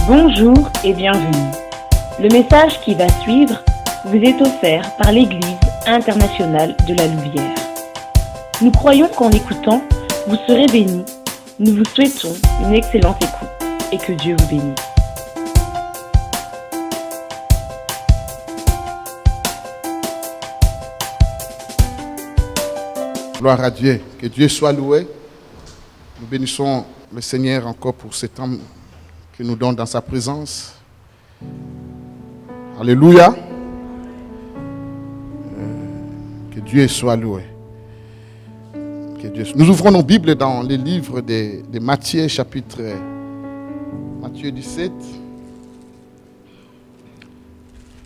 Bonjour et bienvenue. Le message qui va suivre vous est offert par l'Église internationale de la Louvière. Nous croyons qu'en l'écoutant, vous serez bénis. Nous vous souhaitons une excellente écoute et que Dieu vous bénisse. Gloire à Dieu, que Dieu soit loué. Nous bénissons le Seigneur encore pour ce temps qu'il nous donne dans sa présence. Alléluia. Que Dieu soit loué. Nous ouvrons nos Bibles dans les livres de Matthieu, chapitre Matthieu 17.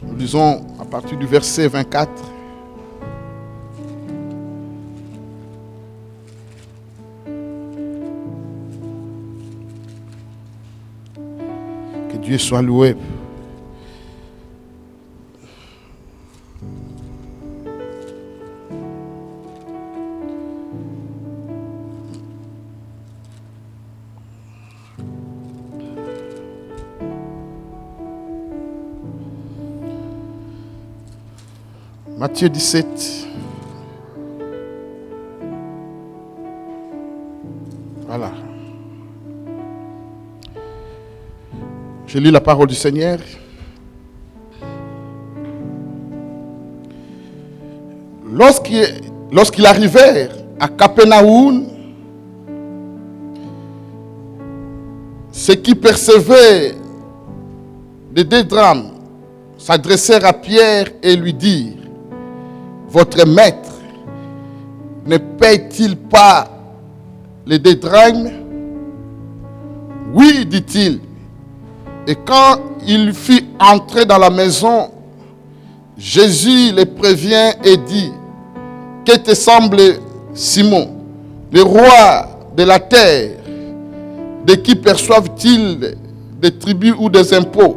Nous lisons à partir du verset 24. Que Dieu soit loué. Matthieu 17. Voilà. Je lis la parole du Seigneur. Lorsqu'ils arrivèrent à Capernaum, ceux qui percevaient les 2 drachmes s'adressèrent à Pierre et lui dirent: votre maître ne paye-t-il pas les 2 drachmes? Oui, dit-il. Et quand il fut entré dans la maison, Jésus les prévient et dit: que te semble, Simon, le roi de la terre, de qui perçoivent-ils des tribus ou des impôts,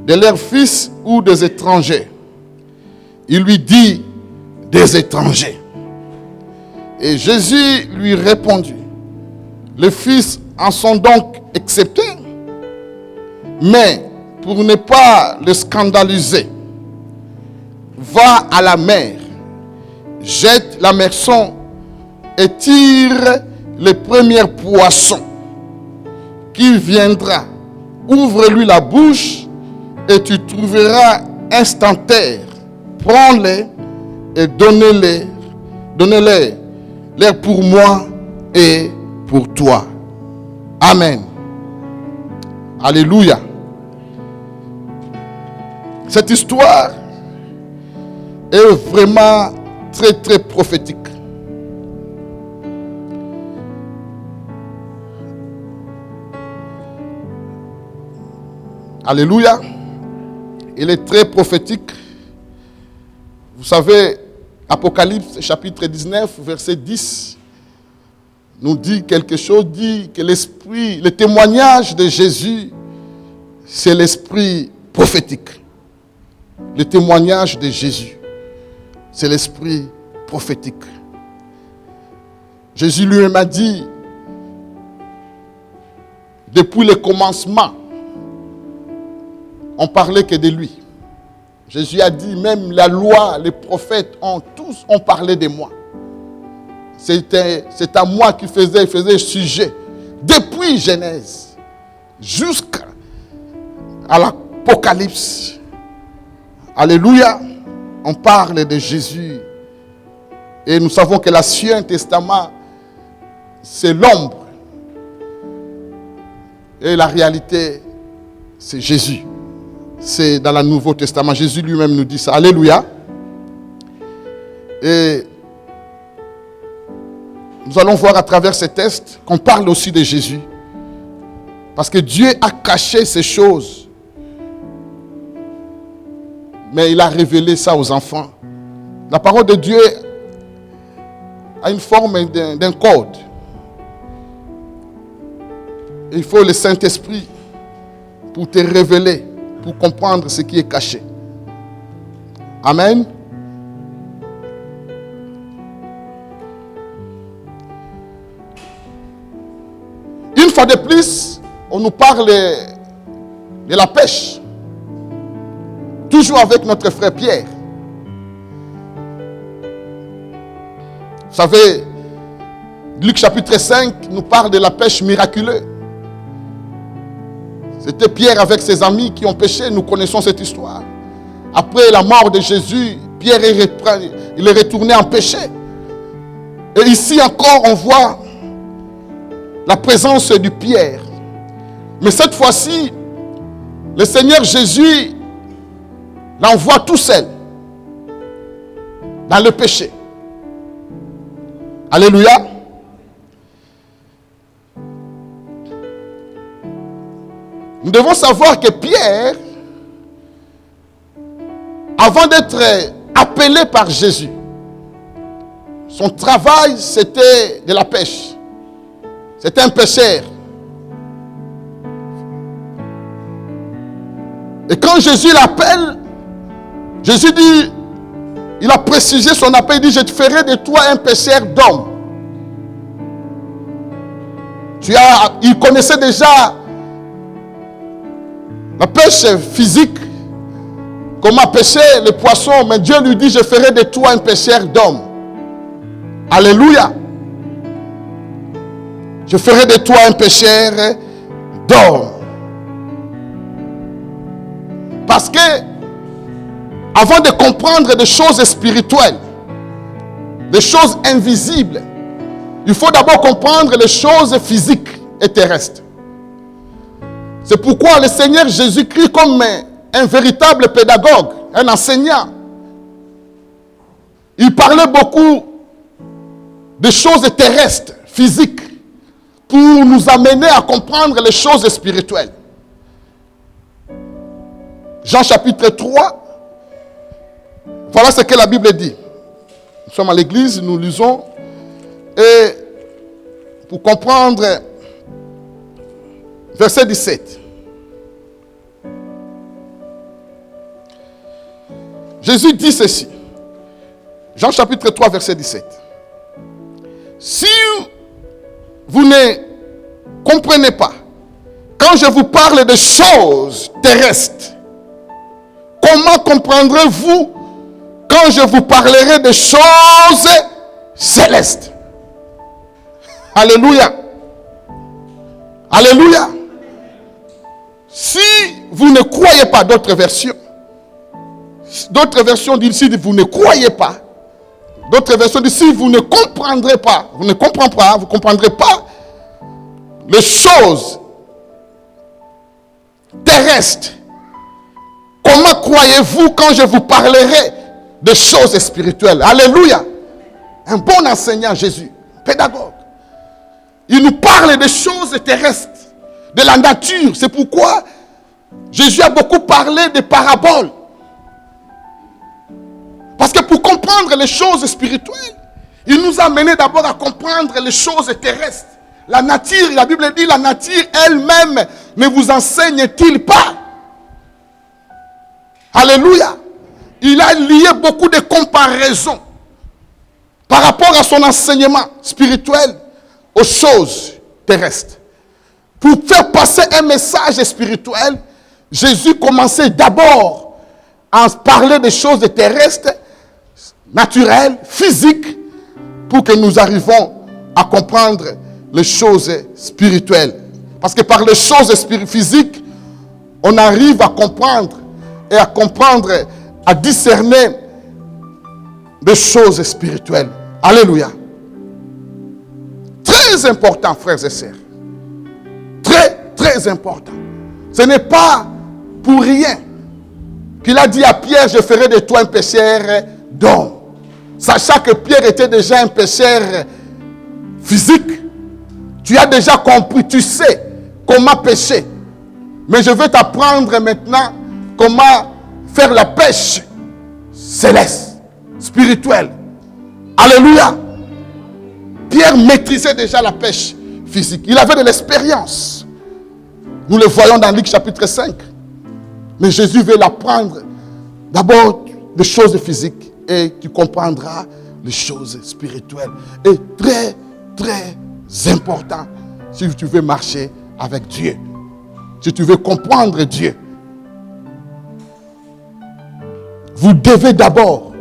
de leurs fils ou des étrangers? Il lui dit: des étrangers. Et Jésus lui répondit: les fils en sont donc exceptés? Mais pour ne pas le scandaliser, va à la mer, jette l'hameçon et tire les premiers poissons. Qui viendra, ouvre-lui la bouche et tu trouveras un stantère. Prends-les et donnez-les pour moi et pour toi. Amen. Alléluia. Cette histoire est vraiment très très prophétique. Alléluia. Il est très prophétique. Vous savez, Apocalypse chapitre 19, verset 10 nous dit quelque chose, dit que l'esprit, le témoignage de Jésus, c'est l'esprit prophétique. Le témoignage de Jésus, c'est l'esprit prophétique. Jésus lui-même a dit, depuis le commencement, on parlait que de lui. Jésus a dit, même la loi, les prophètes, tous ont parlé de moi. C'est à moi qui faisait sujet, depuis Genèse jusqu'à l'Apocalypse. Alléluia. On parle de Jésus. Et nous savons que l'Ancien Testament, c'est l'ombre. Et la réalité, c'est Jésus. C'est dans le Nouveau Testament. Jésus lui-même nous dit ça. Alléluia. Et nous allons voir à travers ces textes qu'on parle aussi de Jésus. Parce que Dieu a caché ces choses. Mais il a révélé ça aux enfants. La parole de Dieu a une forme d'un code. Il faut le Saint-Esprit pour te révéler, pour comprendre ce qui est caché. Amen. Une fois de plus, on nous parle de la pêche. Toujours avec notre frère Pierre. Vous savez, Luc chapitre 5 nous parle de la pêche miraculeuse. C'était Pierre avec ses amis qui ont pêché. Nous connaissons cette histoire. Après la mort de Jésus, Pierre il est retourné en péché. Et ici encore, on voit la présence de Pierre. Mais cette fois-ci, le Seigneur Jésus l'envoie tout seul dans le péché. Alléluia. Nous devons savoir que Pierre, avant d'être appelé par Jésus, son travail c'était de la pêche. C'était un pêcheur. Et quand Jésus l'appelle, Jésus dit, il a précisé son appel, il dit, je te ferai de toi un pêcheur d'hommes. Il connaissait déjà la pêche physique, comment pêcher les poissons, mais Dieu lui dit, je ferai de toi un pêcheur d'hommes. Alléluia. Je ferai de toi un pêcheur d'hommes. Parce que, avant de comprendre des choses spirituelles, des choses invisibles, il faut d'abord comprendre les choses physiques et terrestres. C'est pourquoi le Seigneur Jésus-Christ, comme un véritable pédagogue, un enseignant, il parlait beaucoup des choses terrestres, physiques, pour nous amener à comprendre les choses spirituelles. Jean chapitre 3, voilà ce que la Bible dit. Nous sommes à l'église, nous lisons, et pour comprendre, verset 17. Jésus dit ceci. Jean chapitre 3, verset 17. Si vous ne comprenez pas, quand je vous parle de choses terrestres, comment comprendrez-vous quand je vous parlerai de choses célestes? Alléluia. Alléluia. Si vous ne croyez pas, d'autres versions disent si vous ne croyez pas, d'autres versions disent si vous ne comprendrez pas, vous ne comprendrez pas les choses terrestres. Comment croyez-vous quand je vous parlerai de choses spirituelles? Alléluia. Un bon enseignant, Jésus, pédagogue. Il nous parle des choses terrestres, de la nature. C'est pourquoi Jésus a beaucoup parlé des paraboles. Parce que pour comprendre les choses spirituelles, il nous a amené d'abord à comprendre les choses terrestres. La nature, la Bible dit, la nature elle-même ne vous enseigne-t-il pas? Alléluia. Il a lié beaucoup de comparaisons par rapport à son enseignement spirituel aux choses terrestres. Pour faire passer un message spirituel, Jésus commençait d'abord à parler des choses terrestres, naturelles, physiques, pour que nous arrivions à comprendre les choses spirituelles. Parce que par les choses physiques, on arrive à comprendre et à discerner des choses spirituelles. Alléluia. Très important, frères et sœurs. Très, très important. Ce n'est pas pour rien qu'il a dit à Pierre, je ferai de toi un pêcheur d'hommes. Sachant que Pierre était déjà un pêcheur physique, tu as déjà compris, tu sais comment pêcher. Mais je vais t'apprendre maintenant comment faire la pêche céleste, spirituelle. Alléluia. Pierre maîtrisait déjà la pêche physique. Il avait de l'expérience. Nous le voyons dans Luc chapitre 5. Mais Jésus veut l'apprendre d'abord des choses physiques et tu comprendras les choses spirituelles. Et très, très important si tu veux marcher avec Dieu. Si tu veux comprendre Dieu. vous devez d'abord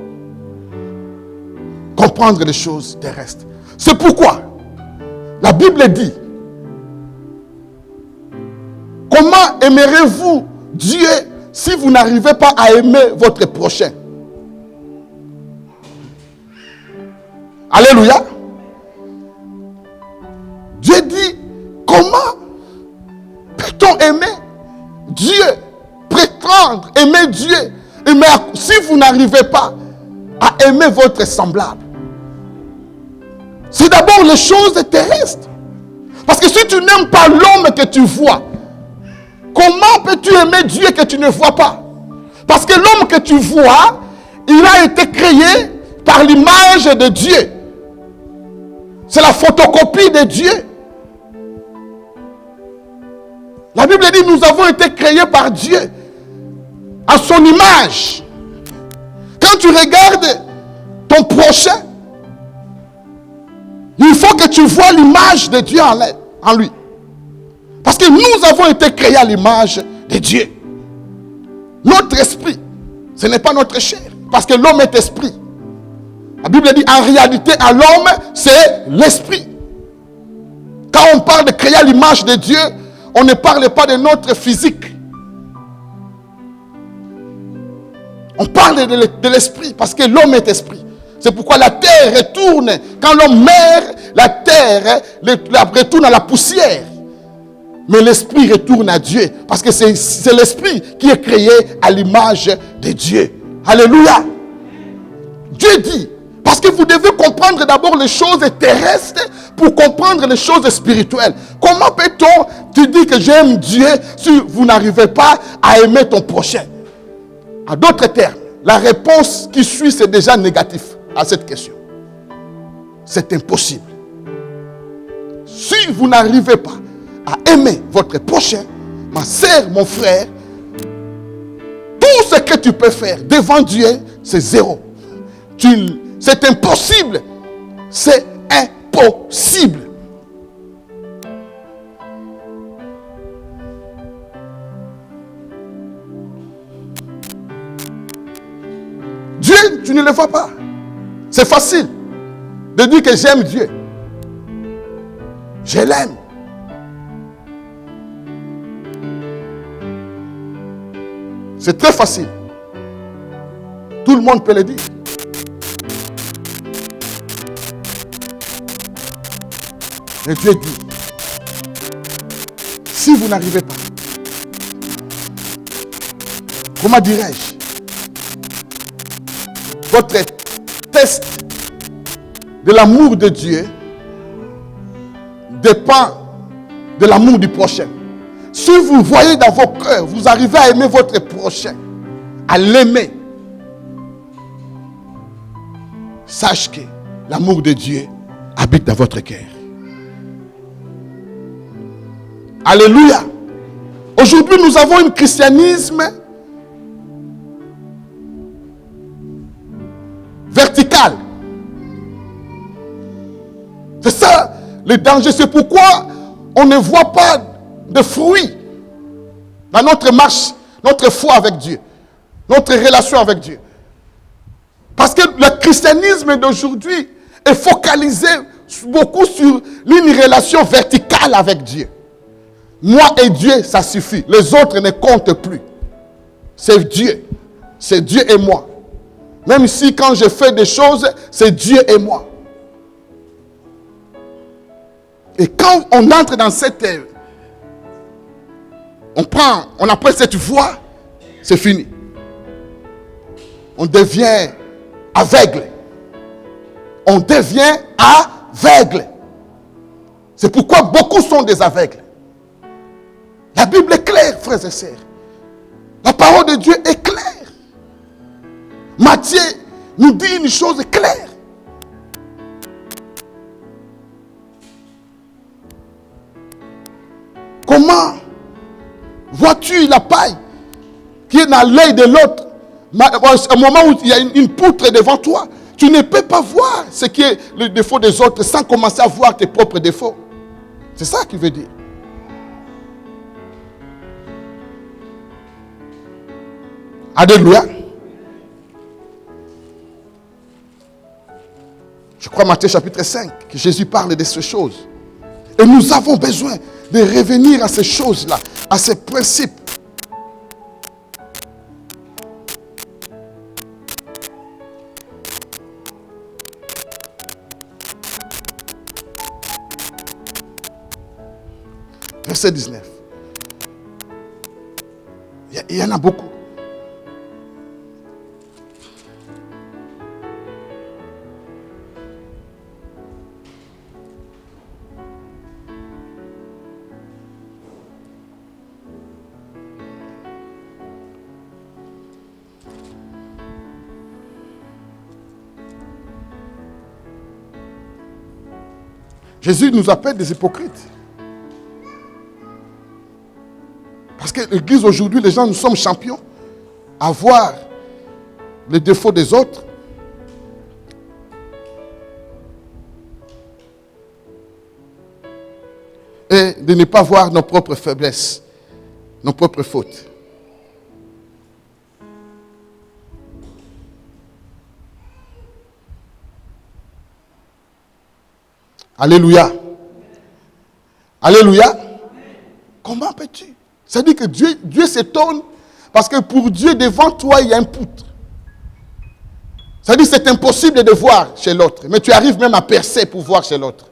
comprendre les choses terrestres. C'est pourquoi la Bible dit, comment aimerez-vous Dieu si vous n'arrivez pas à aimer votre prochain? Alléluia. Dieu dit, comment peut-on aimer Dieu, prétendre aimer Dieu, si vous n'arrivez pas à aimer votre semblable? C'est d'abord les choses terrestres. Parce que si tu n'aimes pas l'homme que tu vois, comment peux-tu aimer Dieu que tu ne vois pas? Parce que l'homme que tu vois, il a été créé par l'image de Dieu. C'est la photocopie de Dieu. La Bible dit, nous avons été créés par Dieu à son image. Quand tu regardes ton prochain, il faut que tu vois l'image de Dieu en lui. Parce que nous avons été créés à l'image de Dieu. Notre esprit, ce n'est pas notre chair. Parce que l'homme est esprit. La Bible dit, en réalité, à l'homme, c'est l'esprit. Quand on parle de créer à l'image de Dieu, on ne parle pas de notre physique. On parle de l'esprit, parce que l'homme est esprit. C'est pourquoi la terre retourne. Quand l'homme meurt, la terre retourne à la poussière. Mais l'esprit retourne à Dieu. Parce que c'est l'esprit qui est créé à l'image de Dieu. Alléluia. Dieu dit, parce que vous devez comprendre d'abord les choses terrestres pour comprendre les choses spirituelles. Comment peut-on te dire que j'aime Dieu si vous n'arrivez pas à aimer ton prochain? En d'autres termes, la réponse qui suit, c'est déjà négatif à cette question. C'est impossible. Si vous n'arrivez pas à aimer votre prochain, ma sœur, mon frère, tout ce que tu peux faire devant Dieu, c'est zéro. C'est impossible. C'est impossible. Dieu, tu ne le vois pas. C'est facile de dire que j'aime Dieu. Je l'aime. C'est très facile. Tout le monde peut le dire. Mais Dieu dit, si vous n'arrivez pas, comment dirais-je, votre test de l'amour de Dieu dépend de l'amour du prochain. Si vous voyez dans vos cœurs, vous arrivez à aimer votre prochain, à l'aimer, sache que l'amour de Dieu habite dans votre cœur. Alléluia. Aujourd'hui, nous avons un christianisme vertical. C'est ça le danger. C'est pourquoi on ne voit pas de fruits dans notre marche, notre foi avec Dieu, notre relation avec Dieu. Parce que le christianisme d'aujourd'hui est focalisé beaucoup sur une relation verticale avec Dieu. Moi et Dieu, ça suffit. Les autres ne comptent plus. C'est Dieu. C'est Dieu et moi. Même si quand je fais des choses, c'est Dieu et moi. Et quand on entre dans cette... on apprend cette voie, c'est fini. On devient aveugle. On devient aveugle. C'est pourquoi beaucoup sont des aveugles. La Bible est claire, frères et sœurs. La parole de Dieu est claire. Matthieu nous dit une chose claire. Comment vois-tu la paille qui est dans l'œil de l'autre? Au moment où il y a une poutre devant toi, tu ne peux pas voir ce qui est le défaut des autres sans commencer à voir tes propres défauts. C'est ça qu'il veut dire. Alléluia. Je crois Matthieu chapitre 5, que Jésus parle de ces choses. Et nous avons besoin de revenir à ces choses-là, à ces principes. Verset 19. Il y en a beaucoup. Jésus nous appelle des hypocrites. Parce que l'église aujourd'hui, les gens, nous sommes champions à voir les défauts des autres. Et de ne pas voir nos propres faiblesses, nos propres fautes. Alléluia. Alléluia. Comment peux-tu? C'est-à-dire que Dieu s'étonne parce que pour Dieu, devant toi, il y a un poutre. C'est-à-dire que c'est impossible de voir chez l'autre. Mais tu arrives même à percer pour voir chez l'autre.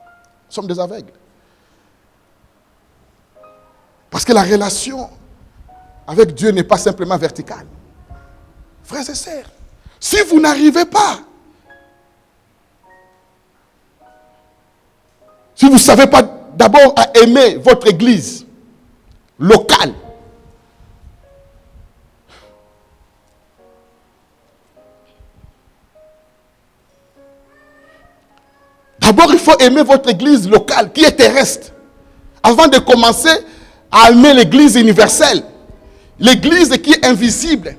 Nous sommes des aveugles. Parce que la relation avec Dieu n'est pas simplement verticale. Frères et sœurs, si vous n'arrivez pas, si vous ne savez pas d'abord à aimer votre église locale, d'abord il faut aimer votre église locale qui est terrestre avant de commencer à aimer l'église universelle, l'église qui est invisible.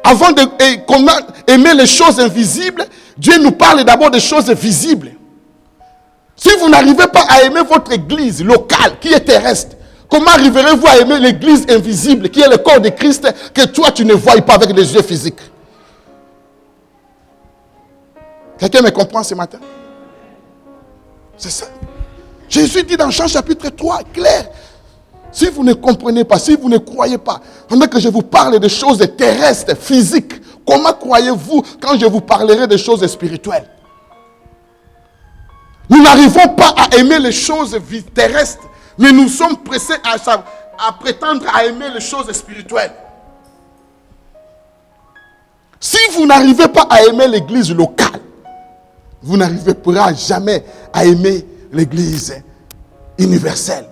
Avant d'aimer les choses invisibles, Dieu nous parle d'abord des choses visibles. Si vous n'arrivez pas à aimer votre église locale qui est terrestre, comment arriverez-vous à aimer l'église invisible qui est le corps de Christ que toi tu ne vois pas avec les yeux physiques? Quelqu'un me comprend ce matin? C'est ça. Jésus dit dans Jean chapitre 3, clair, si vous ne comprenez pas, si vous ne croyez pas, pendant que je vous parle de choses terrestres, physiques, comment croyez-vous quand je vous parlerai de choses spirituelles? Nous n'arrivons pas à aimer les choses terrestres, mais nous sommes pressés à prétendre à aimer les choses spirituelles. Si vous n'arrivez pas à aimer l'église locale, vous n'arriverez jamais à aimer l'église universelle,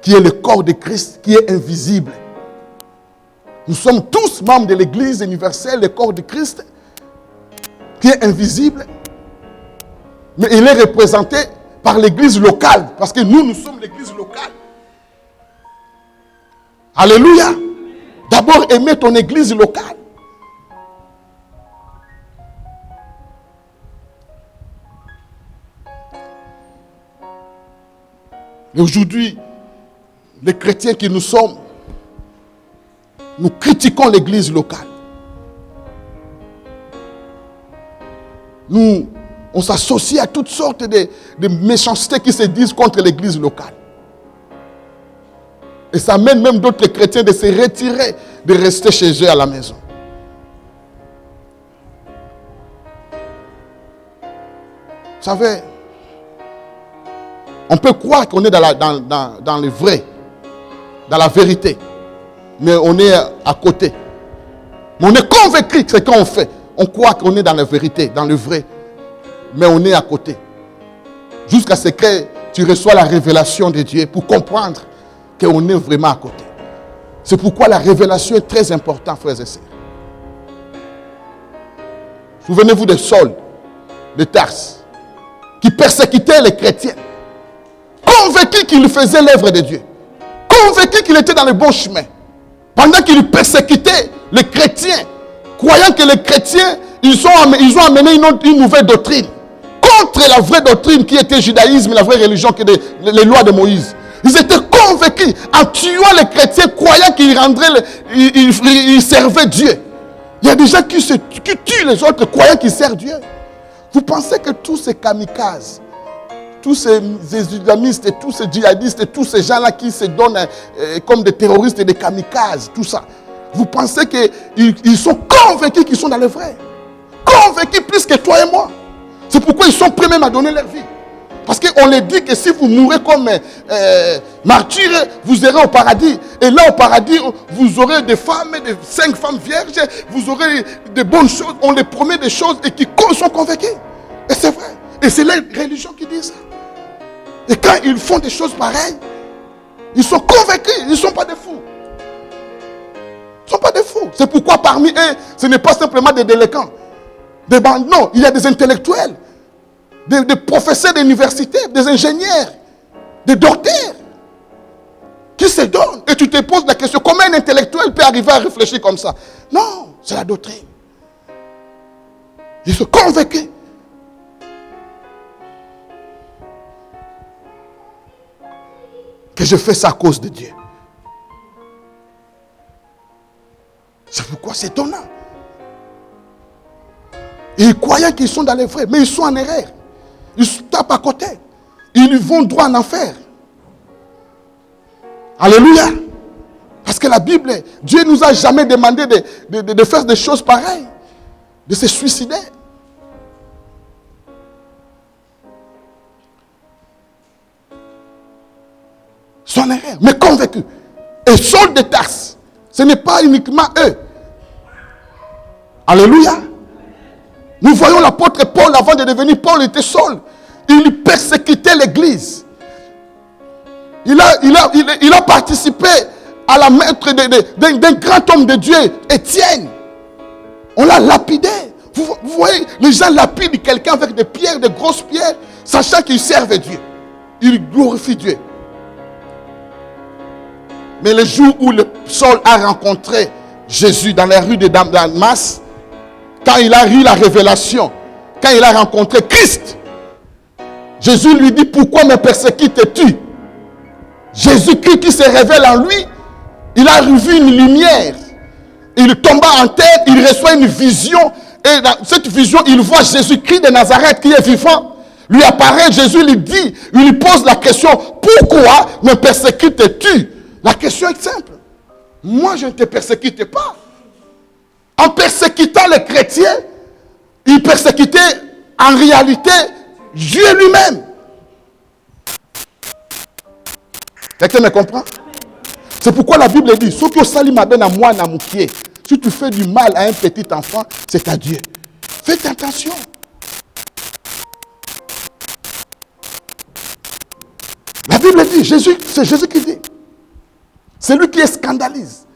qui est le corps de Christ, qui est invisible. Nous sommes tous membres de l'église universelle, le corps de Christ, qui est invisible. Mais il est représenté par l'église locale. Parce que nous sommes l'église locale. Alléluia. D'abord, aimer ton église locale. Et aujourd'hui, les chrétiens qui nous sommes, nous critiquons l'église locale. On s'associe à toutes sortes de méchancetés qui se disent contre l'église locale. Et ça amène même d'autres chrétiens de se retirer, de rester chez eux à la maison. Vous savez, on peut croire qu'on est dans le vrai, dans la vérité, mais on est à côté. Mais on est convaincu que ce qu'on fait, on croit qu'on est dans la vérité, dans le vrai, mais on est à côté. Jusqu'à ce que tu reçois la révélation de Dieu pour comprendre qu'on est vraiment à côté. C'est pourquoi la révélation est très importante, frères et sœurs. Souvenez-vous de Saul, de Tarse, qui persécutait les chrétiens, convaincu qu'il faisait l'œuvre de Dieu, convaincu qu'il était dans le bon chemin, pendant qu'il persécutait les chrétiens, croyant que les chrétiens, ils ont amené une nouvelle doctrine, contre la vraie doctrine qui était le judaïsme, la vraie religion, qui était les lois de Moïse. Ils étaient convaincus, en tuant les chrétiens, croyant qu'ils servaient Dieu. Il y a des gens qui tuent les autres, croyant qu'ils servent Dieu. Vous pensez que tous ces kamikazes, tous ces islamistes et tous ces djihadistes et tous ces gens-là qui se donnent comme des terroristes et des kamikazes, tout ça, vous pensez qu'ils sont convaincus qu'ils sont dans le vrai? Convaincus plus que toi et moi. C'est pourquoi ils sont prêts même à donner leur vie. Parce qu'on leur dit que si vous mourrez comme martyrs, vous irez au paradis. Et là, au paradis, vous aurez des femmes, 5 femmes vierges, vous aurez de bonnes choses. On les promet des choses et qui sont convaincus. Et c'est vrai. Et c'est la religion qui dit ça. Et quand ils font des choses pareilles, ils sont convaincus, ils ne sont pas des fous. Ils ne sont pas des fous. C'est pourquoi parmi eux, ce n'est pas simplement des délinquants. Des bandes, non, il y a des intellectuels, des professeurs d'université, des ingénieurs, des docteurs qui se donnent. Et tu te poses la question, comment un intellectuel peut arriver à réfléchir comme ça? Non, c'est la doctrine. Ils sont convaincus. Que je fais ça à cause de Dieu. C'est pourquoi c'est étonnant. Ils croyaient qu'ils sont dans les vrais, mais ils sont en erreur. Ils se tapent à côté. Ils vont droit en enfer. Alléluia. Parce que la Bible, Dieu ne nous a jamais demandé de faire des choses pareilles. De se suicider. Ils sont en erreur, mais convaincus. Et Saul de Tarse, ce n'est pas uniquement eux. Alléluia. Nous voyons l'apôtre Paul, avant de devenir Paul, il était Saul. Il persécutait l'église. Il a participé à la maître d'un grand homme de Dieu, Étienne. On l'a lapidé. Vous voyez, les gens lapident quelqu'un avec des pierres, de grosses pierres, sachant qu'ils servent Dieu. Ils glorifient Dieu. Mais le jour où le Saul a rencontré Jésus dans la rue de Damas, quand il a eu la révélation, quand il a rencontré Christ, Jésus lui dit, pourquoi me persécutes-tu? Jésus-Christ qui se révèle en lui, il a revu une lumière. Il tomba en terre, il reçoit une vision. Et dans cette vision, il voit Jésus-Christ de Nazareth qui est vivant. Lui apparaît, Jésus lui dit, il lui pose la question, pourquoi me persécutes-tu? La question est simple. Moi, je ne te persécute pas. En persécutant les chrétiens, il persécutait en réalité Dieu lui-même. Quelqu'un me comprend? C'est pourquoi la Bible dit, si tu fais du mal à un petit enfant, c'est à Dieu. Faites attention. La Bible dit, c'est Jésus qui dit. C'est lui qui scandalise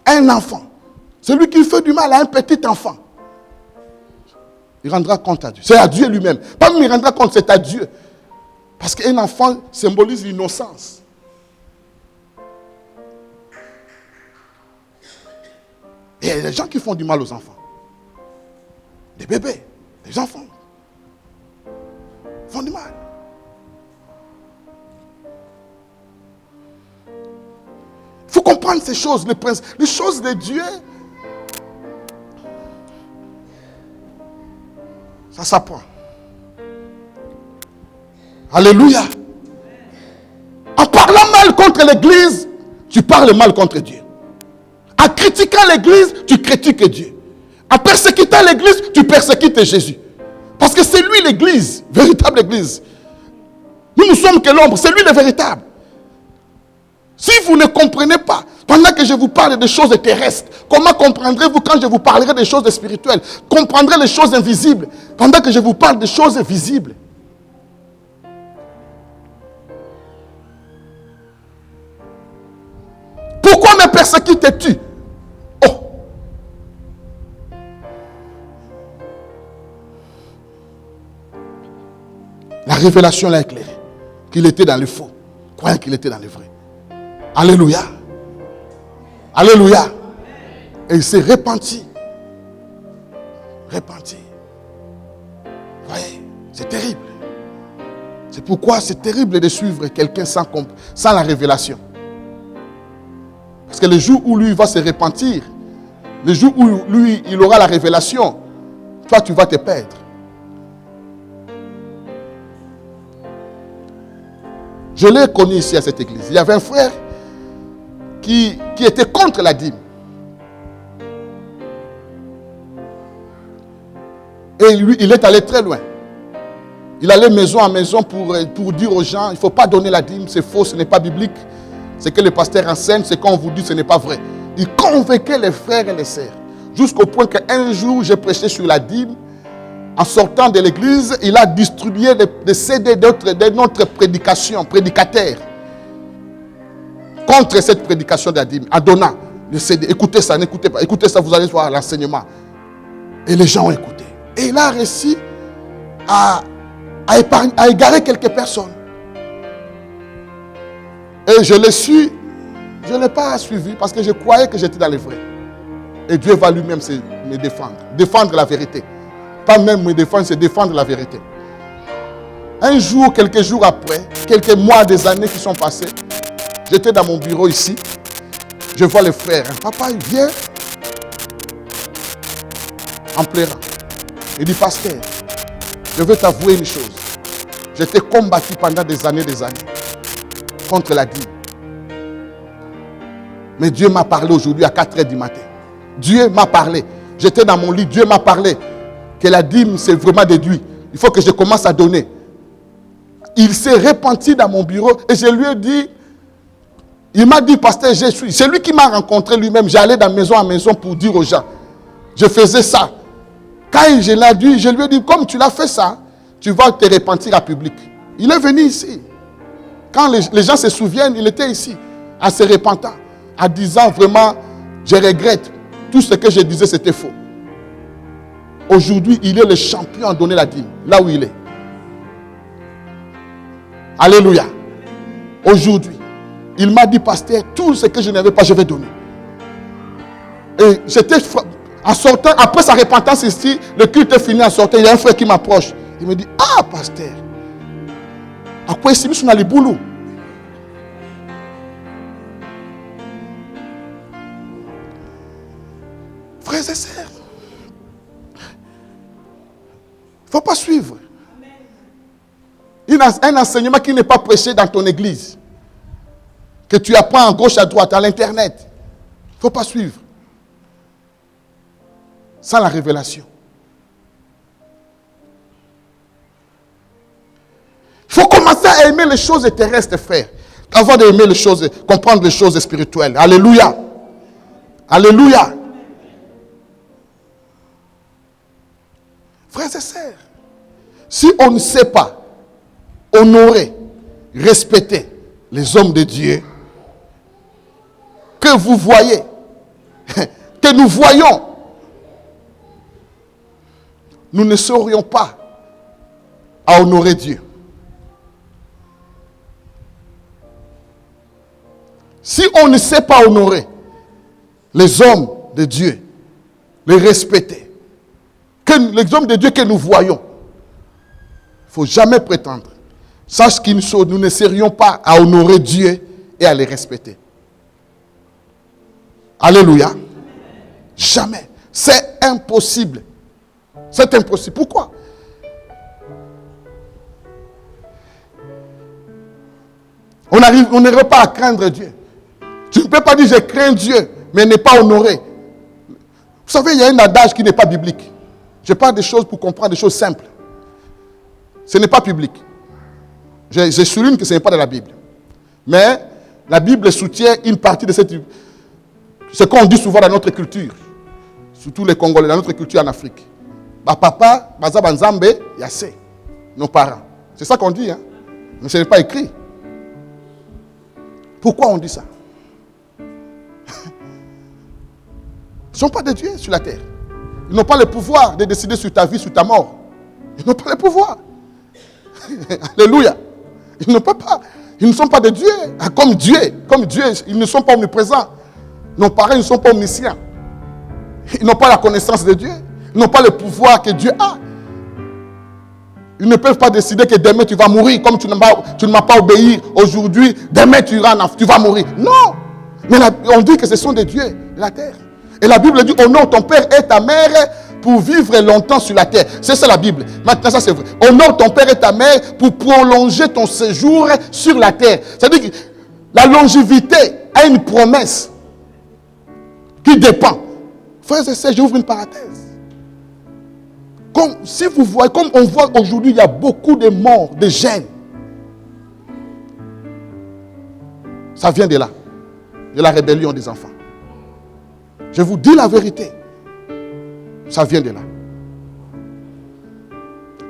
un enfant. Celui qui fait du mal à un petit enfant. Il rendra compte à Dieu. C'est à Dieu lui-même. Pas même il rendra compte, c'est à Dieu. Parce qu'un enfant symbolise l'innocence. Et il y a des gens qui font du mal aux enfants. Des bébés, des enfants. Font du mal. Il faut comprendre ces choses, les choses de Dieu. Ça s'apprend. Alléluia. En parlant mal contre l'église, tu parles mal contre Dieu. En critiquant l'église, tu critiques Dieu. En persécutant l'église, tu persécutes Jésus. Parce que c'est lui l'église, véritable église. Nous ne sommes que l'ombre, c'est lui le véritable. Si vous ne comprenez pas, pendant que je vous parle des choses terrestres, comment comprendrez-vous quand je vous parlerai des choses spirituelles? Comprendrez les choses invisibles, pendant que je vous parle des choses visibles. Pourquoi me persécutes-tu? Oh! La révélation l'a éclairé, qu'il était dans le faux, croyant qu'il était dans le vrai. Alléluia. Alléluia. Et il s'est repenti. Repenti. Vous voyez, c'est terrible. C'est pourquoi c'est terrible de suivre quelqu'un sans la révélation. Parce que le jour où lui va se repentir, le jour où lui il aura la révélation, toi tu vas te perdre. Je l'ai connu ici à cette église. Il y avait un frère qui était contre la dîme. Et lui, il est allé très loin. Il allait maison à maison pour dire aux gens, il ne faut pas donner la dîme, c'est faux, ce n'est pas biblique. C'est que le pasteur enseigne, c'est qu'on vous dit, ce n'est pas vrai. Il convainquait les frères et les sœurs. Jusqu'au point qu'un jour, j'ai prêché sur la dîme. En sortant de l'église, il a distribué des CD de notre prédicateur. Contre cette prédication de la dîme, en donnant le CD. Écoutez ça, n'écoutez pas. Écoutez ça, vous allez voir l'enseignement. Et les gens ont écouté. Et il a réussi à égarer quelques personnes. Et je l'ai su, je ne l'ai pas suivi parce que je croyais que j'étais dans les vrais. Et Dieu va lui-même me défendre. Défendre la vérité. Pas même me défendre, c'est défendre la vérité. Un jour, quelques jours après, quelques mois, des années qui sont passées, j'étais dans mon bureau ici. Je vois le frère. Papa, il vient en pleurant. Il dit, pasteur, je veux t'avouer une chose. J'étais combattu pendant des années contre la dîme. Mais Dieu m'a parlé aujourd'hui à 4h du matin. Dieu m'a parlé. J'étais dans mon lit, Dieu m'a parlé. Que la dîme, c'est vraiment déduit. Il faut que je commence à donner. Il s'est repenti dans mon bureau et je lui ai dit, il m'a dit, pasteur, je suis. C'est lui qui m'a rencontré lui-même. J'allais de maison en maison pour dire aux gens. Je faisais ça. Quand je l'ai dit, je lui ai dit, comme tu l'as fait ça, tu vas te repentir à public. Il est venu ici. Quand les gens se souviennent, il était ici, en se repentant, en disant vraiment, je regrette. Tout ce que je disais, c'était faux. Aujourd'hui, il est le champion à donner la dîme, là où il est. Alléluia. Aujourd'hui, il m'a dit, pasteur, tout ce que je n'avais pas, je vais donner. Et j'étais, en sortant, après sa repentance ici, le culte est fini, en sortant, il y a un frère qui m'approche. Il me dit, ah, pasteur, à quoi est-ce que nous allons boulot? Frères et sœurs, il ne faut pas suivre un enseignement qui n'est pas prêché dans ton église, que tu apprends à gauche, à droite, à l'internet. Il ne faut pas suivre sans la révélation. Il faut commencer à aimer les choses terrestres, frère, avant d'aimer les choses, comprendre les choses spirituelles. Alléluia. Alléluia. Frères et sœurs, si on ne sait pas honorer, respecter les hommes de Dieu, que vous voyez, que nous voyons, nous ne saurions pas à honorer Dieu. Si on ne sait pas honorer les hommes de Dieu, les respecter, les hommes de Dieu que nous voyons, il ne faut jamais prétendre. Sache que nous ne serions pas à honorer Dieu et à les respecter. Alléluia. Jamais. C'est impossible. C'est impossible. Pourquoi? On n'arrive pas à craindre Dieu. Tu ne peux pas dire je crains Dieu, mais ne pas honorer. Vous savez, il y a un adage qui n'est pas biblique. Je parle des choses pour comprendre des choses simples. Ce n'est pas public. Je souligne que ce n'est pas de la Bible. Mais la Bible soutient une partie de ce qu'on dit souvent dans notre culture. Surtout les Congolais, dans notre culture en Afrique. Papa, Baza Banzambe, Yassé. Nos parents. C'est ça qu'on dit, hein? Mais ce n'est pas écrit. Pourquoi on dit ça? Ils ne sont pas des dieux sur la terre. Ils n'ont pas le pouvoir de décider sur ta vie, sur ta mort. Ils n'ont pas le pouvoir. Alléluia. Ils n'ont pas. Ils ne sont pas des dieux. Comme Dieu, ils ne sont pas omniprésents. Nos parents ne sont pas omniscients. Ils n'ont pas la connaissance de Dieu. Ils n'ont pas le pouvoir que Dieu a. Ils ne peuvent pas décider que demain tu vas mourir comme tu ne m'as pas obéi aujourd'hui. Demain tu vas mourir. Non. Mais on dit que ce sont des dieux de la terre. Et la Bible dit, honore ton père et ta mère, pour vivre longtemps sur la terre. C'est ça la Bible. Maintenant, ça c'est vrai. Honore ton père et ta mère pour prolonger ton séjour sur la terre. C'est-à-dire que la longévité a une promesse qui dépend. Frères et sœurs, j'ouvre une parenthèse. Comme on voit aujourd'hui, il y a beaucoup de morts, de jeunes. Ça vient de là, de la rébellion des enfants. Je vous dis la vérité. Ça vient de là.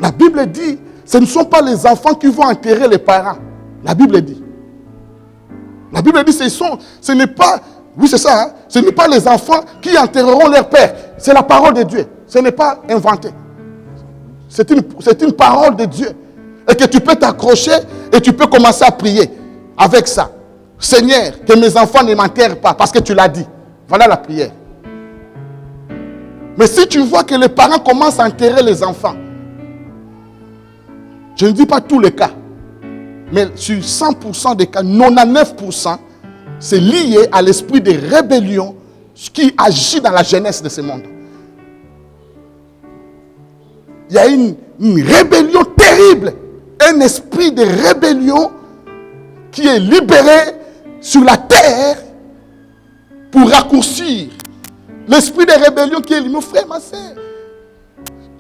La Bible dit, ce ne sont pas les enfants qui vont enterrer les parents. La Bible dit. La Bible dit, ce n'est pas, oui c'est ça, hein, ce n'est pas les enfants qui enterreront leur père. C'est la parole de Dieu. Ce n'est pas inventé. C'est une parole de Dieu. Et que tu peux t'accrocher et tu peux commencer à prier avec ça. Seigneur, que mes enfants ne m'enterrent pas parce que tu l'as dit. Voilà la prière. Mais si tu vois que les parents commencent à enterrer les enfants, je ne dis pas tous les cas, mais sur 100% des cas, 99%, c'est lié à l'esprit de rébellion qui agit dans la jeunesse de ce monde. Il y a une rébellion terrible, un esprit de rébellion qui est libéré sur la terre pour raccourcir. L'esprit de rébellion qui est mon frère, ma soeur.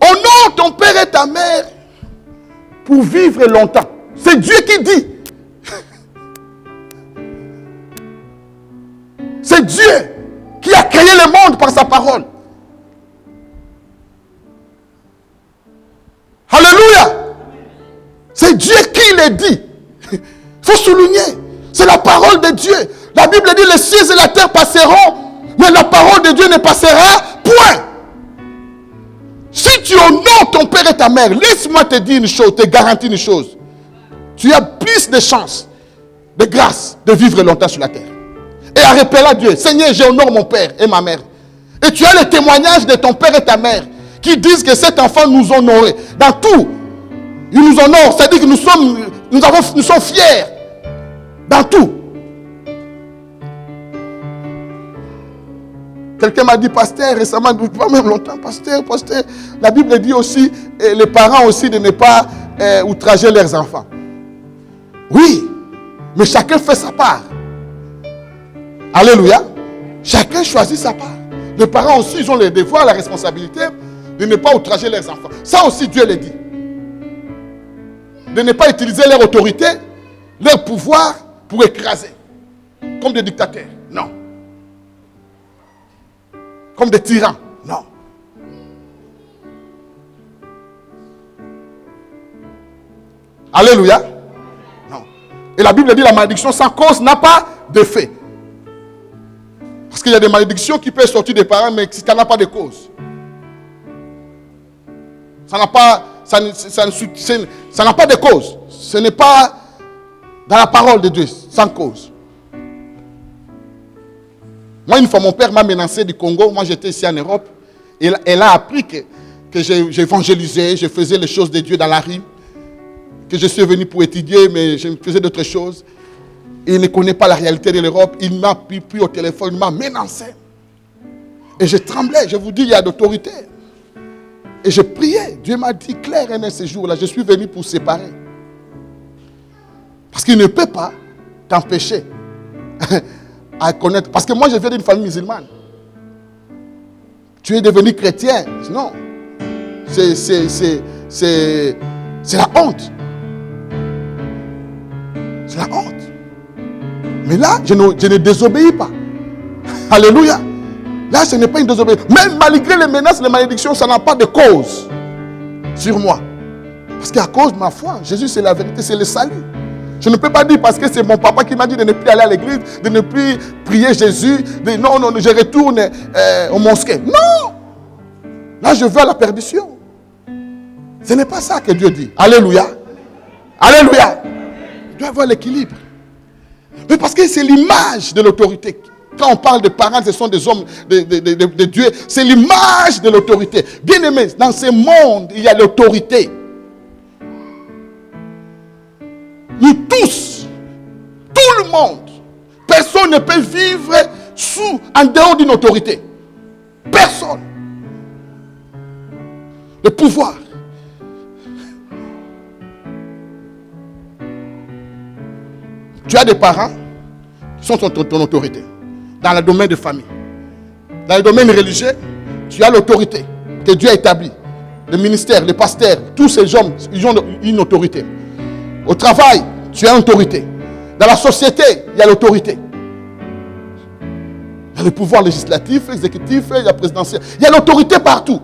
Honore ton père et ta mère pour vivre longtemps. C'est Dieu qui dit. C'est Dieu qui a créé le monde par sa parole. Alléluia. C'est Dieu qui l'a dit. Il faut souligner. C'est la parole de Dieu. La Bible dit les cieux et la terre passeront, mais la parole de Dieu ne passera point. Si tu honores ton père et ta mère, laisse-moi te dire une chose, te garantir une chose. Tu as plus de chances, de grâce, de vivre longtemps sur la terre. Et à rappeler à Dieu, Seigneur, j'honore mon père et ma mère. Et tu as le témoignage de ton père et ta mère qui disent que cet enfant nous honorait. Dans tout, ils nous honorent. C'est-à-dire que nous sommes fiers. Dans tout. Quelqu'un m'a dit, pasteur, récemment, pas même longtemps, pasteur. La Bible dit aussi, les parents aussi, de ne pas outrager leurs enfants. Oui, mais chacun fait sa part. Alléluia. Chacun choisit sa part. Les parents aussi, ils ont le devoir, la responsabilité de ne pas outrager leurs enfants. Ça aussi, Dieu le dit. De ne pas utiliser leur autorité, leur pouvoir pour écraser. Comme des dictateurs. Non. Comme des tyrans. Non. Alléluia. Non. Et la Bible dit la malédiction sans cause n'a pas d'effet. Parce qu'il y a des malédictions qui peuvent sortir des parents, mais ça n'a pas de cause. Ça n'a pas de cause. Ce n'est pas dans la parole de Dieu, sans cause. Moi, une fois, mon père m'a menacé du Congo. Moi, j'étais ici en Europe. Et elle a appris que j'évangélisais, je faisais les choses de Dieu dans la rue. Que je suis venu pour étudier, mais je faisais d'autres choses. Il ne connaît pas la réalité de l'Europe. Il m'a pris au téléphone, il m'a menacé. Et je tremblais. Je vous dis, il y a d'autorité. Et je priais. Dieu m'a dit clair et net ce jour-là. Je suis venu pour séparer. Parce qu'il ne peut pas t'empêcher à connaître. Parce que moi, je viens d'une famille musulmane. Tu es devenu chrétien. Non. C'est la honte. C'est la honte. Mais là, je ne désobéis pas. Alléluia. Là, ce n'est pas une désobéissance. Même malgré les menaces, les malédictions, ça n'a pas de cause sur moi. Parce qu'à cause de ma foi, Jésus, c'est la vérité, c'est le salut. Je ne peux pas dire parce que c'est mon papa qui m'a dit de ne plus aller à l'église, de ne plus prier Jésus, non, je retourne au mosquée. Non! Là, je veux à la perdition. Ce n'est pas ça que Dieu dit. Alléluia. Alléluia. Il doit y avoir l'équilibre. Mais parce que c'est l'image de l'autorité. Quand on parle de parents, ce sont des hommes de Dieu. C'est l'image de l'autorité. Bien aimé, dans ce monde, il y a l'autorité. Nous tous, tout le monde, personne ne peut vivre en dehors d'une autorité. Personne. Le pouvoir. Tu as des parents qui sont ton autorité. Dans le domaine de famille. Dans le domaine religieux, tu as l'autorité que Dieu a établie. Le ministère, les pasteurs, tous ces hommes, ils ont une autorité. Au travail, tu as une autorité. Dans la société, il y a l'autorité. Il y a le pouvoir législatif, exécutif, il y a la présidentielle. Il y a l'autorité partout.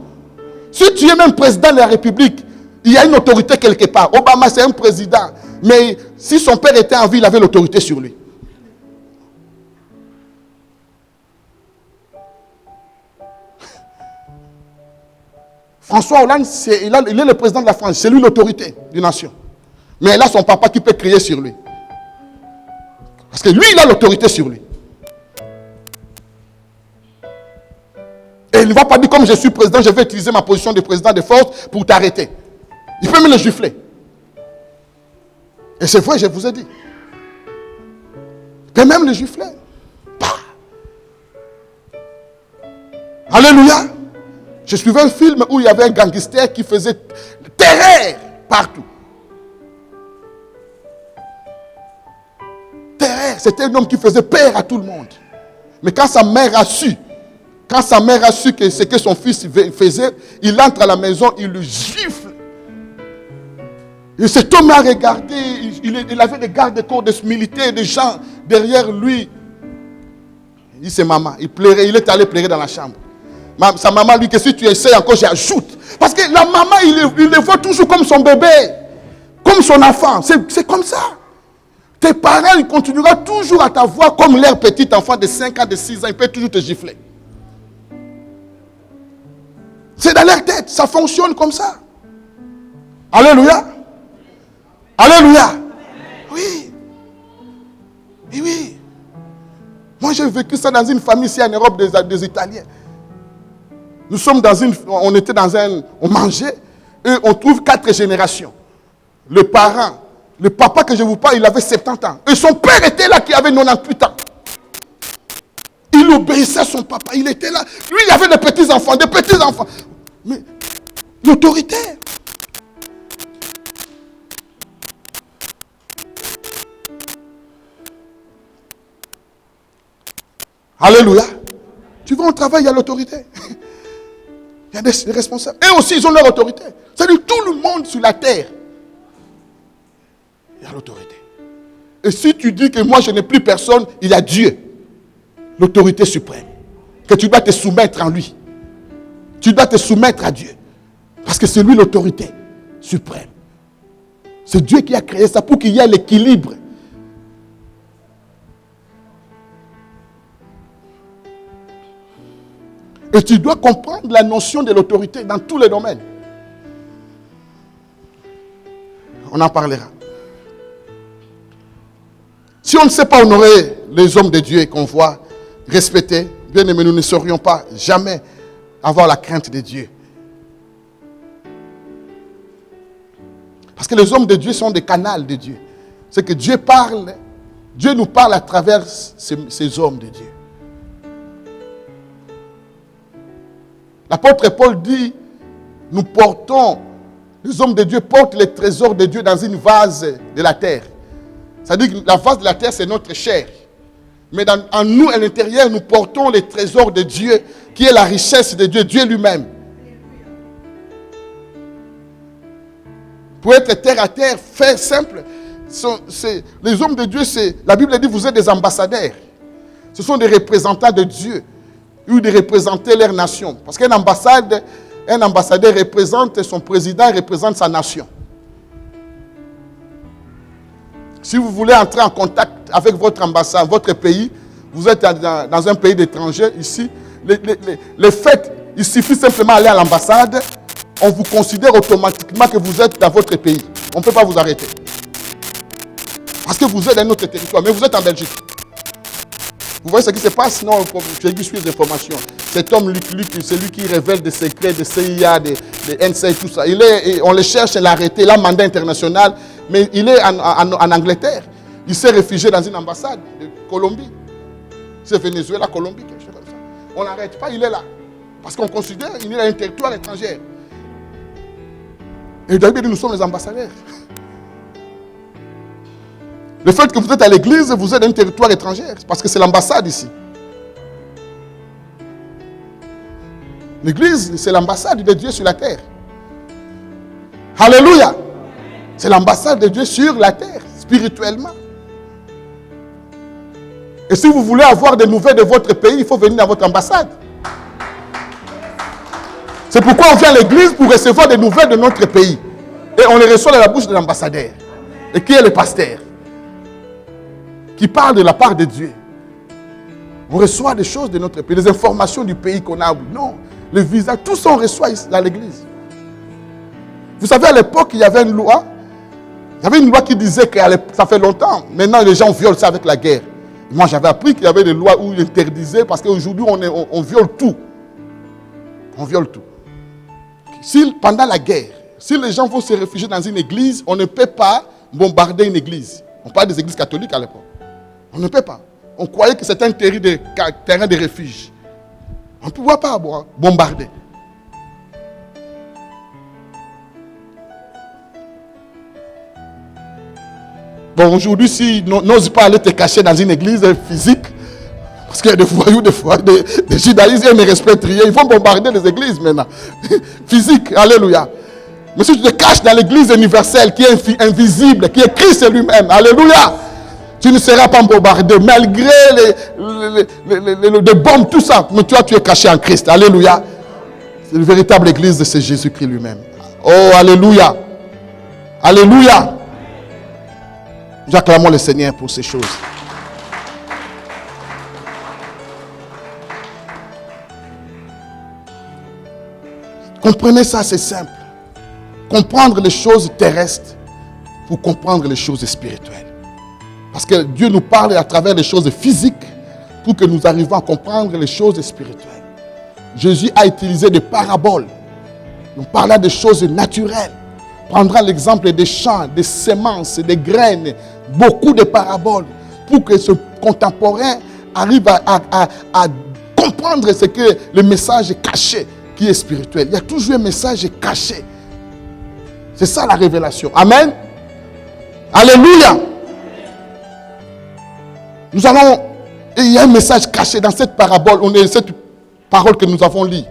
Si tu es même président de la République, il y a une autorité quelque part. Obama, c'est un président. Mais si son père était en vie, il avait l'autorité sur lui. François Hollande, il est le président de la France. C'est lui l'autorité d'une nation. Mais il a son papa qui peut crier sur lui. Parce que lui, il a l'autorité sur lui. Et il ne va pas dire, comme je suis président, je vais utiliser ma position de président de force pour t'arrêter. Il peut me le gifler. Et c'est vrai, je vous ai dit. Il peut même le gifler. Bah. Alléluia. Je suivais un film où il y avait un gangster qui faisait terreur partout. Terreur, c'était un homme qui faisait peur à tout le monde. Mais quand sa mère a su que ce que son fils faisait, il entre à la maison, il le gifle. Et cet homme a regardé, il avait des gardes-corps, des militaires, des gens derrière lui. Il dit, c'est maman. Il pleurait, il est allé pleurer dans la chambre. Sa maman lui dit que si tu essaies encore, j'ajoute. Parce que la maman, il le voit toujours comme son bébé, comme son enfant. C'est comme ça. Tes parents, ils continueront toujours à t'avoir comme leur petit enfant de 5 ans, de 6 ans. Il peut toujours te gifler. C'est dans leur tête. Ça fonctionne comme ça. Alléluia. Alléluia. Oui. Oui, oui. Moi, j'ai vécu ça dans une famille ici en Europe des Italiens. Nous sommes on était on mangeait, et on trouve 4 générations. Le parent, le papa que je vous parle, il avait 70 ans. Et son père était là qui avait 98 ans. Il obéissait à son papa, il était là. Lui, il avait des petits-enfants, Mais l'autorité. Alléluia. Tu vas au travail, il y a l'autorité. Il y a des responsables. Et aussi, ils ont leur autorité. C'est-à-dire tout le monde sur la terre. Il y a l'autorité. Et si tu dis que moi, je n'ai plus personne, il y a Dieu. L'autorité suprême. Que tu dois te soumettre en lui. Tu dois te soumettre à Dieu. Parce que c'est lui l'autorité suprême. C'est Dieu qui a créé ça pour qu'il y ait l'équilibre. Et tu dois comprendre la notion de l'autorité dans tous les domaines. On en parlera. Si on ne sait pas honorer les hommes de Dieu et qu'on voit respecter, bien aimé, nous ne saurions pas jamais avoir la crainte de Dieu. Parce que les hommes de Dieu sont des canaux de Dieu. C'est que Dieu parle, Dieu nous parle à travers ces hommes de Dieu. L'apôtre Paul dit, nous portons, les hommes de Dieu portent les trésors de Dieu dans une vase de la terre. C'est-à-dire que la vase de la terre, c'est notre chair. Mais en nous, à l'intérieur, nous portons les trésors de Dieu, qui est la richesse de Dieu, Dieu lui-même. Pour être terre à terre, faire simple, les hommes de Dieu, la Bible dit, vous êtes des ambassadeurs. Ce sont des représentants de Dieu. Ou de représenter leur nation. Parce qu'un ambassadeur représente son président, représente sa nation. Si vous voulez entrer en contact avec votre ambassade, votre pays, vous êtes dans un pays d'étranger, ici, le fait, il suffit simplement d'aller à l'ambassade, on vous considère automatiquement que vous êtes dans votre pays. On ne peut pas vous arrêter. Parce que vous êtes dans notre territoire, mais vous êtes en Belgique. Vous voyez ce qui se passe? Non, j'ai vu des informations. Cet homme, Luc, c'est lui qui révèle des secrets de CIA, de NSA et tout ça. On le cherche, l'a arrêté, il a un mandat international, mais il est en Angleterre. Il s'est réfugié dans une ambassade de Colombie. C'est Venezuela, Colombie, quelque chose comme ça. On n'arrête pas, il est là. Parce qu'on considère qu'il est dans un territoire étranger. Et David dit, nous sommes les ambassadeurs. Le fait que vous êtes à l'église, vous êtes dans un territoire étranger, parce que c'est l'ambassade ici. L'église, c'est l'ambassade de Dieu sur la terre. Alléluia. C'est l'ambassade de Dieu sur la terre, spirituellement. Et si vous voulez avoir des nouvelles de votre pays, il faut venir dans votre ambassade. C'est pourquoi on vient à l'église pour recevoir des nouvelles de notre pays. Et on les reçoit dans la bouche de l'ambassadeur. Et qui est le pasteur? Qui parle de la part de Dieu. On reçoit des choses de notre pays, des informations du pays qu'on a. Non, le visa, tout ça on reçoit ici dans l'église. Vous savez, à l'époque, il y avait une loi. Il y avait une loi qui disait que ça fait longtemps. Maintenant, les gens violent ça avec la guerre. Moi, j'avais appris qu'il y avait des lois où ils interdisaient, parce qu'aujourd'hui, on viole tout. On viole tout. Pendant la guerre, si les gens vont se réfugier dans une église, on ne peut pas bombarder une église. On parle des églises catholiques à l'époque. On ne peut pas. On croyait que c'était un terrain de refuge. On ne pouvait pas bombarder. Bon, aujourd'hui, si n'ose pas aller te cacher dans une église physique, parce qu'il y a des voyous, des judaïstes, ils ne respectent rien. Ils vont bombarder les églises maintenant. Physique, alléluia. Mais si tu te caches dans l'église universelle qui est invisible, qui est Christ lui-même, alléluia, tu ne seras pas bombardé malgré les bombes, tout ça. Mais toi, tu es caché en Christ, alléluia. C'est une véritable église de ce Jésus-Christ lui-même. Oh, alléluia. Alléluia. Nous acclamons le Seigneur pour ces choses. Comprenez ça, c'est simple. Comprendre les choses terrestres pour comprendre les choses spirituelles. Parce que Dieu nous parle à travers les choses physiques pour que nous arrivions à comprendre les choses spirituelles. Jésus a utilisé des paraboles. Nous parlons des choses naturelles. Prendra l'exemple des champs, des semences, des graines, beaucoup de paraboles pour que ce contemporain arrive à comprendre ce que le message caché qui est spirituel. Il y a toujours un message caché. C'est ça la révélation. Amen. Alléluia. Il y a un message caché dans cette parabole, cette parole que nous avons lue.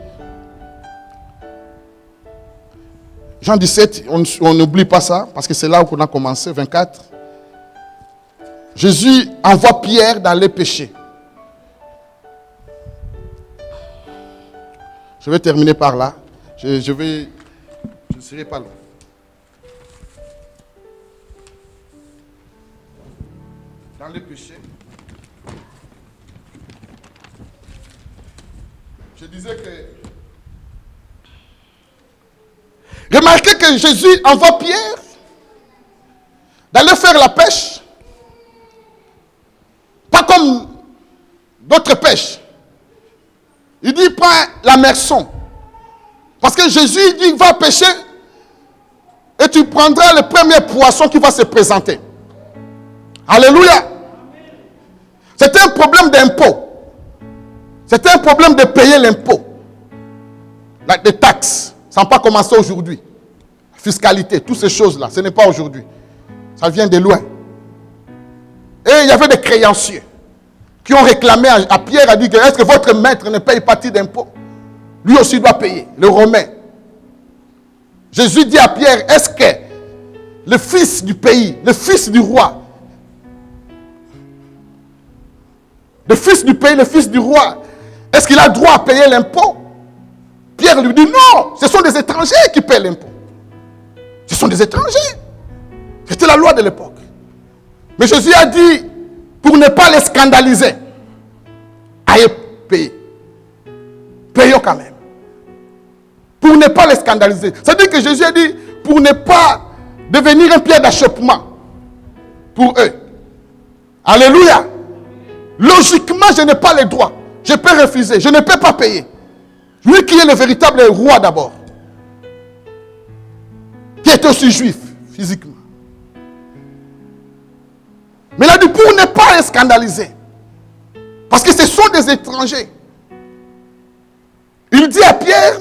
Jean 17, on n'oublie pas ça, parce que c'est là où on a commencé, 24. Jésus envoie Pierre dans les péchés. Je vais terminer par là. Je ne serai pas là. Dans les péchés. Je disais que... Remarquez que Jésus envoie Pierre d'aller faire la pêche. Pas comme d'autres pêches. Il dit pas l'hameçon. Parce que Jésus dit va pêcher et tu prendras le premier poisson qui va se présenter. Alléluia. C'était un problème d'impôt. C'était un problème de payer l'impôt. Des taxes. Ça n'a pas commencé aujourd'hui. Fiscalité, toutes ces choses-là, ce n'est pas aujourd'hui. Ça vient de loin. Et il y avait des créanciers qui ont réclamé à Pierre, a dit que est-ce que votre maître ne paye partie d'impôt? Lui aussi doit payer, le Romain. Jésus dit à Pierre, est-ce que le fils du pays, le fils du roi, le fils du pays, le fils du roi, est-ce qu'il a droit à payer l'impôt? Pierre lui dit non, ce sont des étrangers qui paient l'impôt. Ce sont des étrangers. C'était la loi de l'époque. Mais Jésus a dit, pour ne pas les scandaliser, allez payer. Payons quand même. Pour ne pas les scandaliser. C'est-à-dire que Jésus a dit, pour ne pas devenir un pierre d'achoppement pour eux. Alléluia. Logiquement, je n'ai pas le droit. Je peux refuser. Je ne peux pas payer. Lui qui est le véritable roi d'abord. Qui est aussi juif, physiquement. Mais il a dit pour ne pas les scandaliser. Parce que ce sont des étrangers. Il dit à Pierre,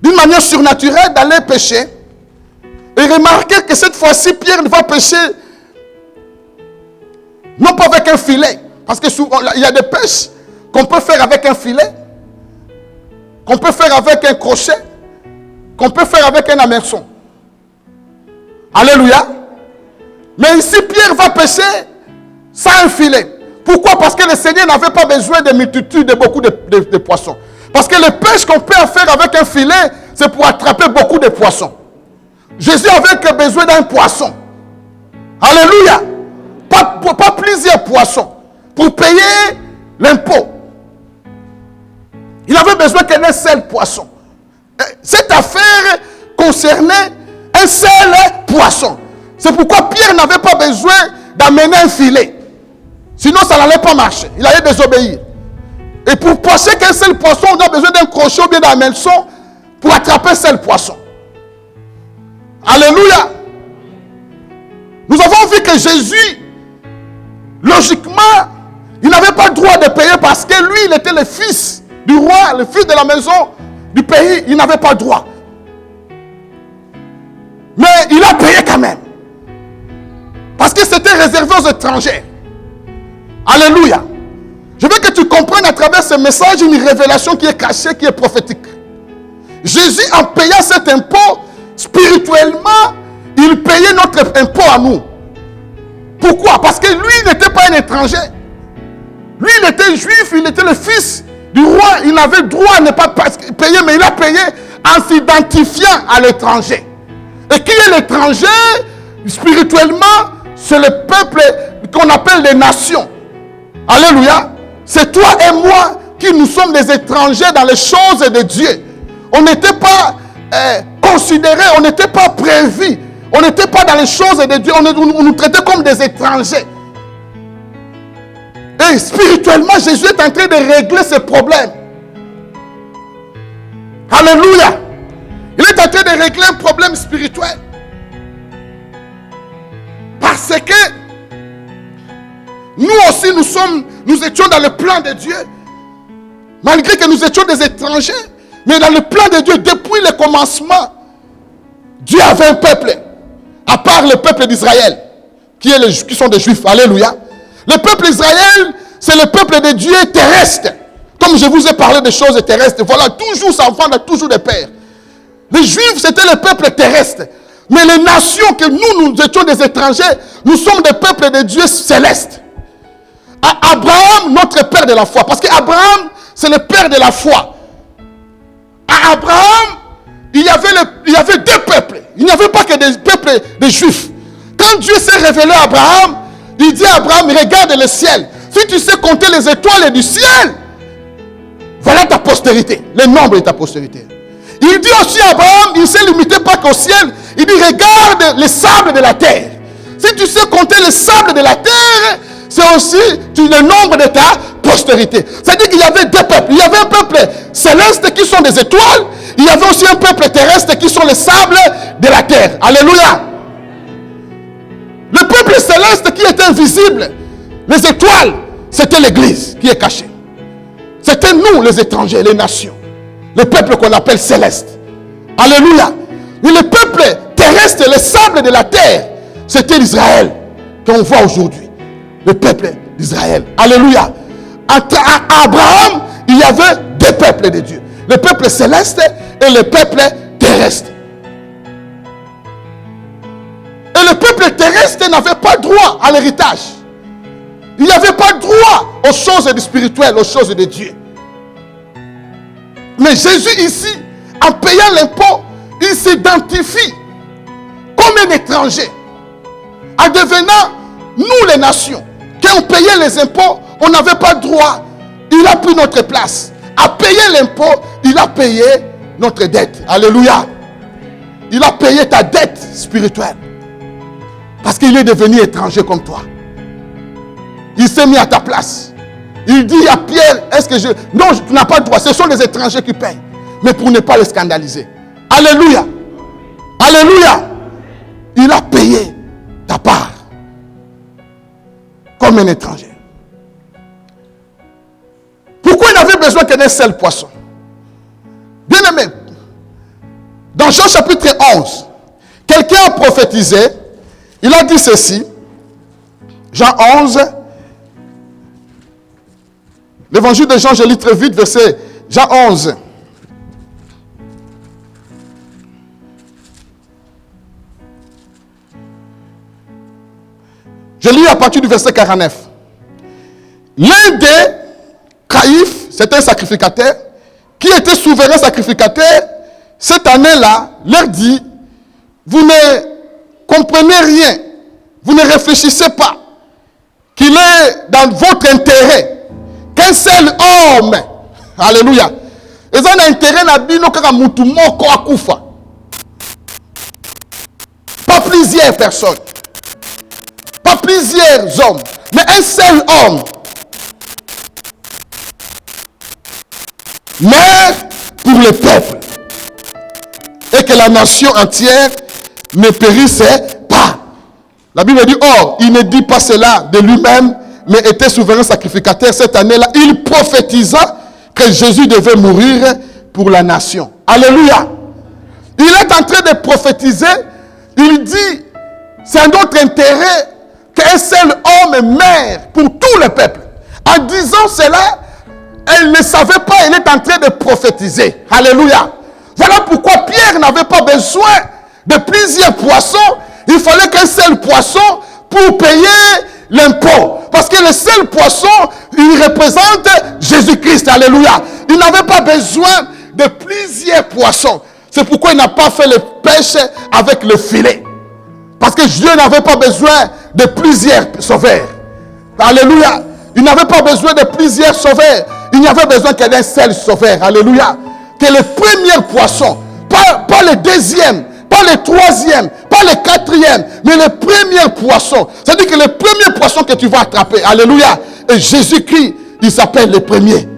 d'une manière surnaturelle d'aller pêcher. Et remarquez que cette fois-ci, Pierre va pêcher non pas avec un filet, parce que souvent, il y a des pêches qu'on peut faire avec un filet, qu'on peut faire avec un crochet, qu'on peut faire avec un hameçon. Alléluia. Mais ici, Pierre va pêcher sans un filet. Pourquoi? Parce que le Seigneur n'avait pas besoin de multitude, de beaucoup de poissons. Parce que les pêches qu'on peut faire avec un filet, c'est pour attraper beaucoup de poissons. Jésus avait besoin d'un poisson. Alléluia. Pas plusieurs poissons. Pour payer l'impôt. Il avait besoin d'un seul poisson. Cette affaire concernait un seul poisson. C'est pourquoi Pierre n'avait pas besoin d'amener un filet. Sinon, ça n'allait pas marcher. Il allait désobéir. Et pour pêcher qu'un seul poisson, on a besoin d'un crochet ou bien d'un hameçon pour attraper un seul poisson. Alléluia. Nous avons vu que Jésus, logiquement, il n'avait pas le droit de payer parce que lui, il était le fils du roi, le fils de la maison du pays. Il n'avait pas le droit. Mais il a payé quand même. Parce que c'était réservé aux étrangers. Alléluia. Je veux que tu comprennes à travers ce message une révélation qui est cachée, qui est prophétique. Jésus, en payant cet impôt, spirituellement, il payait notre impôt à nous. Pourquoi? Parce que lui n'était pas un étranger. Lui, il était juif, il était le fils du roi. Il avait le droit à ne pas payer, mais il a payé en s'identifiant à l'étranger. Et qui est l'étranger? Spirituellement, c'est le peuple qu'on appelle les nations. Alléluia. C'est toi et moi qui nous sommes des étrangers dans les choses de Dieu. On n'était pas considérés, on n'était pas prévus. On n'était pas dans les choses de Dieu. On nous traitait comme des étrangers. Et spirituellement, Jésus est en train de régler ce problème. Alléluia. Il est en train de régler un problème spirituel. Parce que nous aussi, nous étions dans le plan de Dieu. Malgré que nous étions des étrangers. Mais dans le plan de Dieu, depuis le commencement, Dieu avait un peuple. À part le peuple d'Israël, qui sont des Juifs. Alléluia. Le peuple d'Israël, c'est le peuple de Dieu terrestre. Comme je vous ai parlé des choses terrestres. Voilà, toujours ça enfant, toujours des pères. Les Juifs, c'était le peuple terrestre. Mais les nations que nous étions des étrangers, nous sommes des peuples de Dieu célestes. Abraham, notre père de la foi. Parce qu'Abraham, c'est le père de la foi. À Abraham, il y avait deux peuples. Il n'y avait pas que des peuples des Juifs. Quand Dieu s'est révélé à Abraham, il dit à Abraham, regarde le ciel. Si tu sais compter les étoiles du ciel, voilà ta postérité, le nombre de ta postérité. Il dit aussi à Abraham, il ne s'est limité pas qu'au ciel. Il dit, regarde les sables de la terre. Si tu sais compter les sables de la terre, c'est aussi le nombre de ta postérité. C'est-à-dire qu'il y avait deux peuples. Il y avait un peuple céleste qui sont des étoiles. Il y avait aussi un peuple terrestre qui sont les sables de la terre. Alléluia. Le peuple céleste qui était invisible, les étoiles, c'était l'église qui est cachée. C'était nous les étrangers, les nations. Le peuple qu'on appelle céleste. Alléluia. Et le peuple terrestre, les sables de la terre, c'était l'Israël qu'on voit aujourd'hui. Le peuple d'Israël. Alléluia. À Abraham, il y avait deux peuples de Dieu. Le peuple céleste et le peuple terrestre. Et le peuple terrestre n'avait pas droit à l'héritage. Il n'y avait pas droit aux choses spirituelles, aux choses de Dieu. Mais Jésus ici, en payant l'impôt, il s'identifie comme un étranger. En devenant, nous les nations, quand on payait les impôts, on n'avait pas droit. Il a pris notre place. À payer l'impôt, il a payé notre dette. Alléluia. Il a payé ta dette spirituelle. Parce qu'il est devenu étranger comme toi. Il s'est mis à ta place. Il dit à Pierre, est-ce que je... Non, tu n'as pas le droit. Ce sont les étrangers qui payent. Mais pour ne pas les scandaliser. Alléluia. Alléluia. Il a payé ta part. Comme un étranger. Pourquoi il avait besoin que d'un seul poisson? Bien aimé, Dans Jean chapitre 11, quelqu'un a prophétisé. Il a dit ceci. Jean 11. L'évangile de Jean, je lis très vite, verset Jean 11. Je lis à partir du verset 49. L'un des Caïphe, c'était un sacrificateur, qui était souverain sacrificateur, cette année-là, leur dit, vous ne comprenez rien, vous ne réfléchissez pas, qu'il est dans votre intérêt, qu'un seul homme, alléluia, ils ont un intérêt à bino kaka mutu moko akufa. Pas plusieurs personnes, pas plusieurs hommes, mais un seul homme. Mais pour le peuple. Et que la nation entière ne périssait pas. La Bible dit, or, il ne dit pas cela de lui-même, mais était souverain sacrificateur cette année-là. Il prophétisa que Jésus devait mourir pour la nation. Alléluia. Il est en train de prophétiser. Il dit, c'est un autre intérêt qu'un seul homme meurt pour tout le peuple. En disant cela, elle ne savait pas, elle est en train de prophétiser. Alléluia. Voilà pourquoi Pierre n'avait pas besoin de plusieurs poissons. Il fallait qu'un seul poisson pour payer l'impôt. Parce que le seul poisson, il représente Jésus-Christ. Alléluia. Il n'avait pas besoin de plusieurs poissons. C'est pourquoi il n'a pas fait le pêche avec le filet. Parce que Dieu n'avait pas besoin de plusieurs sauveurs. Alléluia. Il n'avait pas besoin de plusieurs sauveurs. Il n'y avait besoin que d'un seul sauveur. Alléluia. Que le premier poisson, pas le deuxième, pas le troisième, pas le quatrième, mais le premier poisson. C'est-à-dire que le premier poisson que tu vas attraper. Alléluia. Et Jésus-Christ, il s'appelle le premier.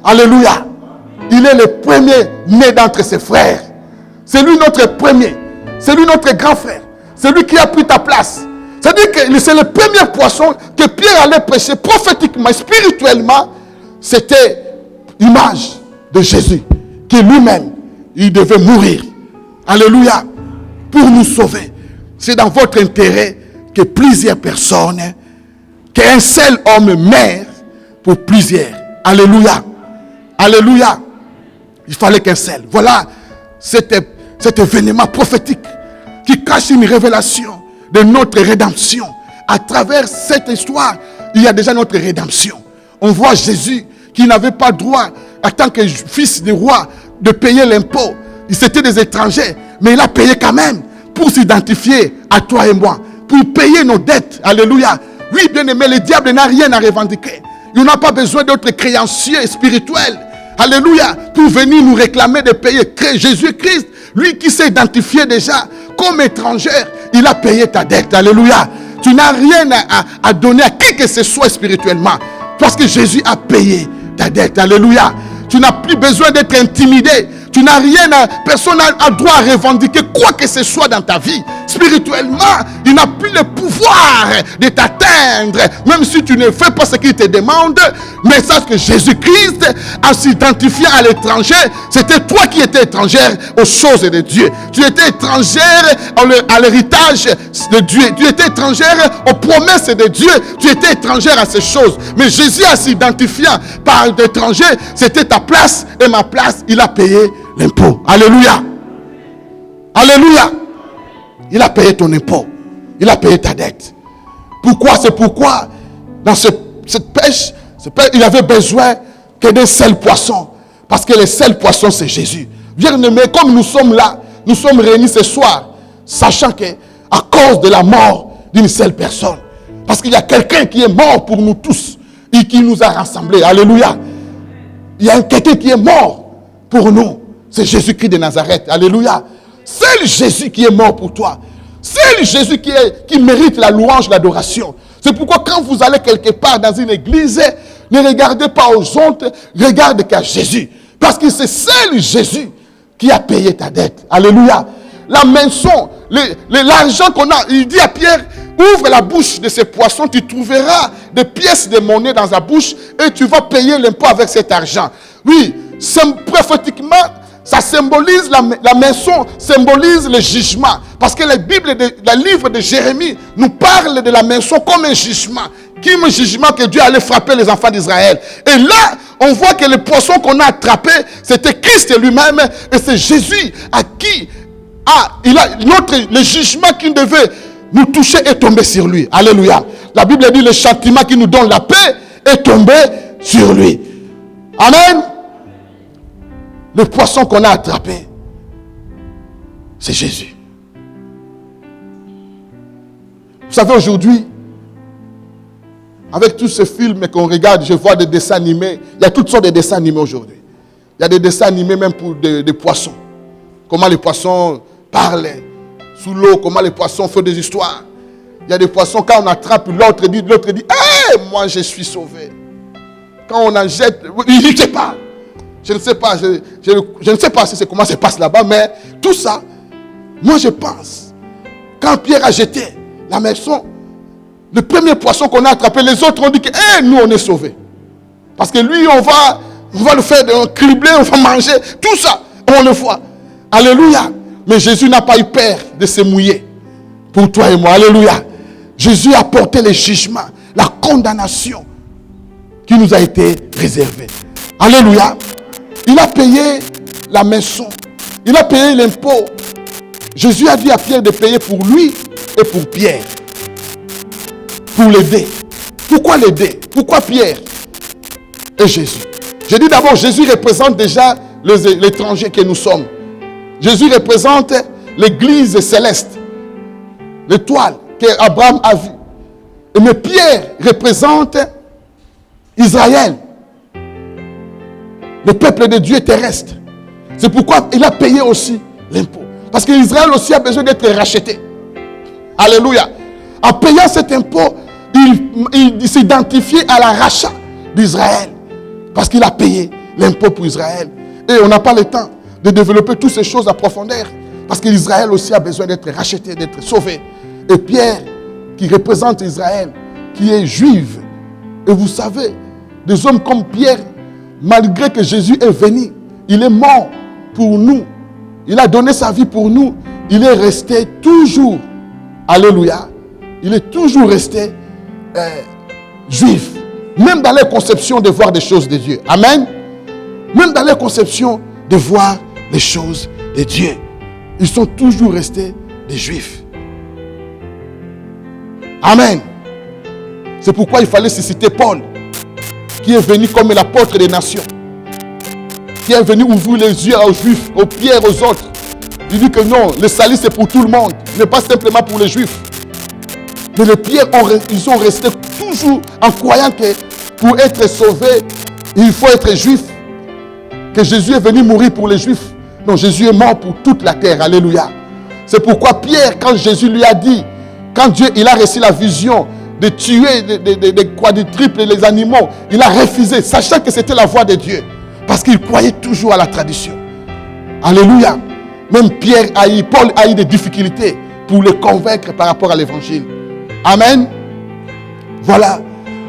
Alléluia. Il est le premier né d'entre ses frères. C'est lui notre premier. C'est lui notre grand frère. C'est lui qui a pris ta place. C'est-à-dire que c'est le premier poisson que Pierre allait prêcher prophétiquement, spirituellement. C'était l'image de Jésus, qui lui-même, il devait mourir. Alléluia. Pour nous sauver. C'est dans votre intérêt que plusieurs personnes, qu'un seul homme meurt pour plusieurs. Alléluia. Alléluia. Il fallait qu'un seul. Voilà cet événement prophétique qui cache une révélation de notre rédemption. À travers cette histoire, il y a déjà notre rédemption. On voit Jésus qui n'avait pas droit, en tant que fils du roi, de payer l'impôt. C'était des étrangers, mais il a payé quand même pour s'identifier à toi et moi, pour payer nos dettes. Alléluia. Oui, bien aimé, le diable n'a rien à revendiquer. Il n'a pas besoin d'autres créanciers spirituels. Alléluia. Pour venir nous réclamer de payer. Jésus-Christ, lui qui s'est identifié déjà comme étranger, il a payé ta dette. Alléluia. Tu n'as rien à donner à qui que ce soit spirituellement. Parce que Jésus a payé ta dette. Alléluia. Tu n'as plus besoin d'être intimidé. Tu n'as rien personne n'a droit à revendiquer quoi que ce soit dans ta vie. Spirituellement, il n'a plus le pouvoir de t'atteindre. Même si tu ne fais pas ce qu'il te demande. Mais sache que Jésus-Christ, en s'identifiant à l'étranger, c'était toi qui étais étrangère aux choses de Dieu. Tu étais étrangère à l'héritage de Dieu. Tu étais étrangère aux promesses de Dieu. Tu étais étrangère à ces choses. Mais Jésus, en s'identifiant par l'étranger, c'était ta place et ma place. Il a payé l'impôt. Alléluia. Alléluia. Il a payé ton impôt. Il a payé ta dette. Pourquoi? C'est pourquoi dans cette pêche, il avait besoin que d'un seul poisson. Parce que le seul poisson, c'est Jésus. Bien-aimés, comme nous sommes là, nous sommes réunis ce soir, sachant que à cause de la mort d'une seule personne, parce qu'il y a quelqu'un qui est mort pour nous tous et qui nous a rassemblés. Alléluia. Il y a quelqu'un qui est mort pour nous. C'est Jésus-Christ de Nazareth. Alléluia. C'est Jésus qui est mort pour toi. C'est Jésus qui mérite la louange, l'adoration. C'est pourquoi quand vous allez quelque part dans une église, ne regardez pas aux autres, regardez qu'à Jésus. Parce que c'est seul Jésus qui a payé ta dette. Alléluia. La maison, l'argent qu'on a, il dit à Pierre, ouvre la bouche de ces poissons, tu trouveras des pièces de monnaie dans la bouche et tu vas payer l'impôt avec cet argent. Oui, prophétiquement, Ça symbolise, la maison symbolise le jugement. Parce que le livre de Jérémie nous parle de la maison comme un jugement. Comme un jugement que Dieu allait frapper les enfants d'Israël. Et là, on voit que le poisson qu'on a attrapé, c'était Christ lui-même. Et c'est Jésus à qui le jugement qui devait nous toucher est tombé sur lui. Alléluia. La Bible dit le châtiment qui nous donne la paix est tombé sur lui. Amen. Le poisson qu'on a attrapé, c'est Jésus. Vous savez, aujourd'hui, avec tous ces films qu'on regarde, je vois des dessins animés. Il y a toutes sortes de dessins animés aujourd'hui. Il y a des dessins animés même pour des poissons. Comment les poissons parlent sous l'eau, comment les poissons font des histoires. Il y a des poissons, quand on attrape, l'autre dit, hey, moi je suis sauvé. Quand on en jette, il ne sait pas. Je ne sais pas, je ne sais pas si c'est comment ça se passe là-bas, mais tout ça, moi je pense, quand Pierre a jeté la maison, le premier poisson qu'on a attrapé, les autres ont dit que nous on est sauvés. Parce que lui, on va le faire cribler, on va manger, tout ça, on le voit. Alléluia. Mais Jésus n'a pas eu peur de se mouiller pour toi et moi. Alléluia. Jésus a porté le jugement, la condamnation qui nous a été réservée. Alléluia. Il a payé la maison. Il a payé l'impôt. Jésus a dit à Pierre de payer pour lui et pour Pierre. Pour l'aider. Pourquoi l'aider? Pourquoi Pierre et Jésus? Je dis d'abord, Jésus représente déjà l'étranger que nous sommes. Jésus représente l'église céleste. L'étoile qu'Abraham a vue. Mais Pierre représente Israël. Le peuple de Dieu terrestre. C'est pourquoi il a payé aussi l'impôt. Parce qu'Israël aussi a besoin d'être racheté. Alléluia. En payant cet impôt, il s'identifiait à la rachat d'Israël. Parce qu'il a payé l'impôt pour Israël. Et on n'a pas le temps de développer toutes ces choses à profondeur. Parce qu'Israël aussi a besoin d'être racheté, d'être sauvé. Et Pierre, qui représente Israël, qui est juif. Et vous savez, des hommes comme Pierre, malgré que Jésus est venu, il est mort pour nous. Il a donné sa vie pour nous. Il est resté toujours, alléluia, il est toujours resté juif. Même dans les conceptions de voir des choses de Dieu. Amen. Même dans les conceptions de voir les choses de Dieu. Ils sont toujours restés des juifs. Amen. C'est pourquoi il fallait citer Paul, qui est venu comme l'apôtre des nations, qui est venu ouvrir les yeux aux juifs, aux pierres, aux autres. Il dit que non, le salut c'est pour tout le monde, ce n'est pas simplement pour les juifs. Mais les pierres, ils sont restés toujours en croyant que pour être sauvé, il faut être juif. Que Jésus est venu mourir pour les juifs. Non, Jésus est mort pour toute la terre. Alléluia. C'est pourquoi Pierre, quand Jésus lui a dit, quand Dieu il a reçu la vision de tuer des quadruples et les animaux, il a refusé, sachant que c'était la voix de Dieu. Parce qu'il croyait toujours à la tradition. Alléluia. Même Paul a eu des difficultés pour le convaincre par rapport à l'évangile. Amen. Voilà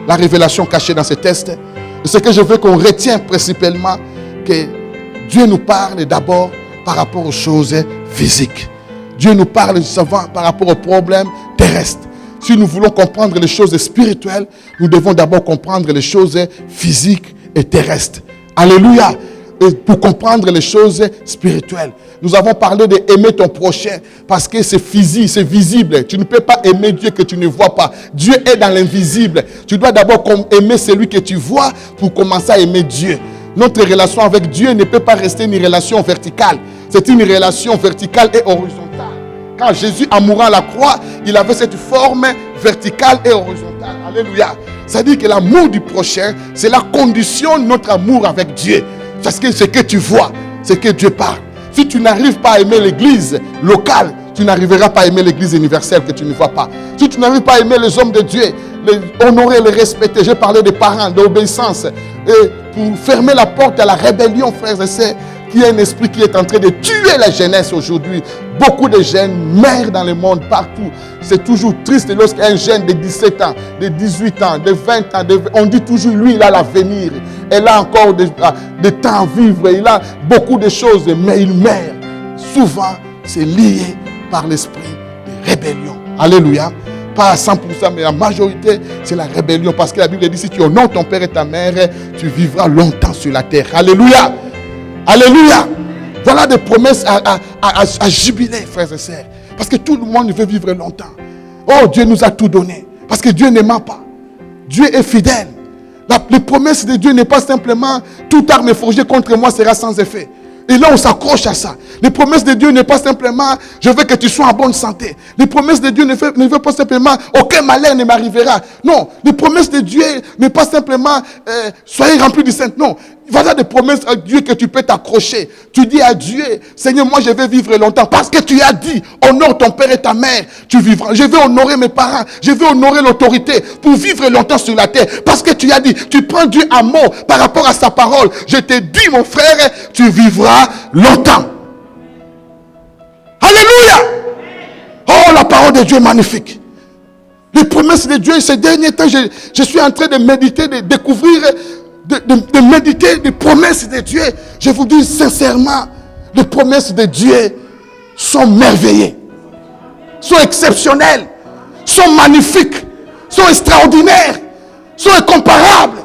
la révélation cachée dans ce texte. Et ce que je veux qu'on retienne principalement, que Dieu nous parle d'abord par rapport aux choses physiques. Dieu nous parle souvent par rapport aux problèmes terrestres. Si nous voulons comprendre les choses spirituelles, nous devons d'abord comprendre les choses physiques et terrestres. Alléluia. Et pour comprendre les choses spirituelles. Nous avons parlé d'aimer ton prochain parce que c'est physique, c'est visible. Tu ne peux pas aimer Dieu que tu ne vois pas. Dieu est dans l'invisible. Tu dois d'abord aimer celui que tu vois pour commencer à aimer Dieu. Notre relation avec Dieu ne peut pas rester une relation verticale. C'est une relation verticale et horizontale. Quand Jésus a mouru à la croix, il avait cette forme verticale et horizontale. Alléluia. C'est-à-dire que l'amour du prochain, c'est la condition de notre amour avec Dieu. Parce que ce que tu vois, c'est que Dieu parle. Si tu n'arrives pas à aimer l'église locale, tu n'arriveras pas à aimer l'église universelle que tu ne vois pas. Si tu n'arrives pas à aimer les hommes de Dieu, les honorer, les respecter. J'ai parlé des parents, d'obéissance. Et pour fermer la porte à la rébellion, frères et sœurs, qui est un esprit qui est en train de tuer la jeunesse aujourd'hui. Beaucoup de jeunes meurent dans le monde, partout. C'est toujours triste lorsqu'un jeune de 17 ans, de 18 ans, de 20 ans, on dit toujours, lui, il a l'avenir. elle a encore des temps à vivre, il a beaucoup de choses, mais il meurt. Souvent, c'est lié par l'esprit de rébellion. Alléluia. Pas à 100%, mais la majorité, c'est la rébellion. Parce que la Bible dit, si tu honores ton père et ta mère, tu vivras longtemps sur la terre. Alléluia. Alléluia. Voilà des promesses à jubiler, frères et sœurs. Parce que tout le monde veut vivre longtemps. Oh, Dieu nous a tout donné. Parce que Dieu ne ment pas. Dieu est fidèle. Les promesses de Dieu n'est pas simplement toute arme forgée contre moi sera sans effet. Et là, on s'accroche à ça. Les promesses de Dieu n'est pas simplement je veux que tu sois en bonne santé. Les promesses de Dieu ne veut pas simplement aucun malheur ne m'arrivera. Non, les promesses de Dieu n'est pas simplement soyez remplis du Saint. Non, voilà des promesses à Dieu que tu peux t'accrocher. Tu dis à Dieu, Seigneur, moi je vais vivre longtemps. Parce que tu as dit, honore ton père et ta mère, tu vivras. Je vais honorer mes parents, je vais honorer l'autorité pour vivre longtemps sur la terre. Parce que tu as dit, tu prends Dieu à mort par rapport à sa parole. Je te dis, mon frère, tu vivras longtemps. Alléluia. Oh, la parole de Dieu est magnifique. Les promesses de Dieu, ces derniers temps, je suis en train de méditer, de découvrir, de méditer les promesses de Dieu. Je vous dis sincèrement, les promesses de Dieu sont merveilleuses, sont exceptionnelles, sont magnifiques, sont extraordinaires, sont incomparables.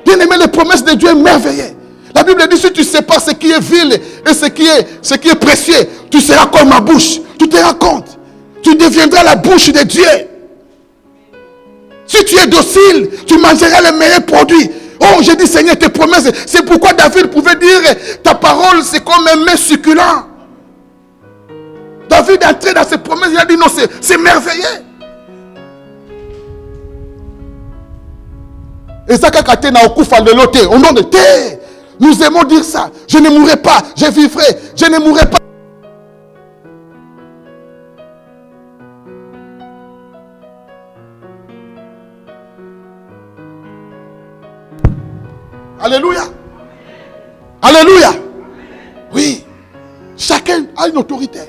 Bien aimé, les promesses de Dieu sont merveilleuses. La Bible dit, si tu sépares ce qui est vil et ce qui est précieux, tu seras comme ma bouche. Tu te rends compte? Tu deviendras la bouche de Dieu. Si tu es docile, tu mangeras les meilleurs produits. Oh, j'ai dit, Seigneur, tes promesses. C'est pourquoi David pouvait dire, ta parole, c'est comme un mets succulent. David est entré dans ses promesses, il a dit, non, c'est merveilleux. Et ça, quand na okufa de l'auté, au nom de terre, nous aimons dire ça. Je ne mourrai pas, je vivrai, je ne mourrai pas. Alléluia. Alléluia. Oui. Chacun a une autorité.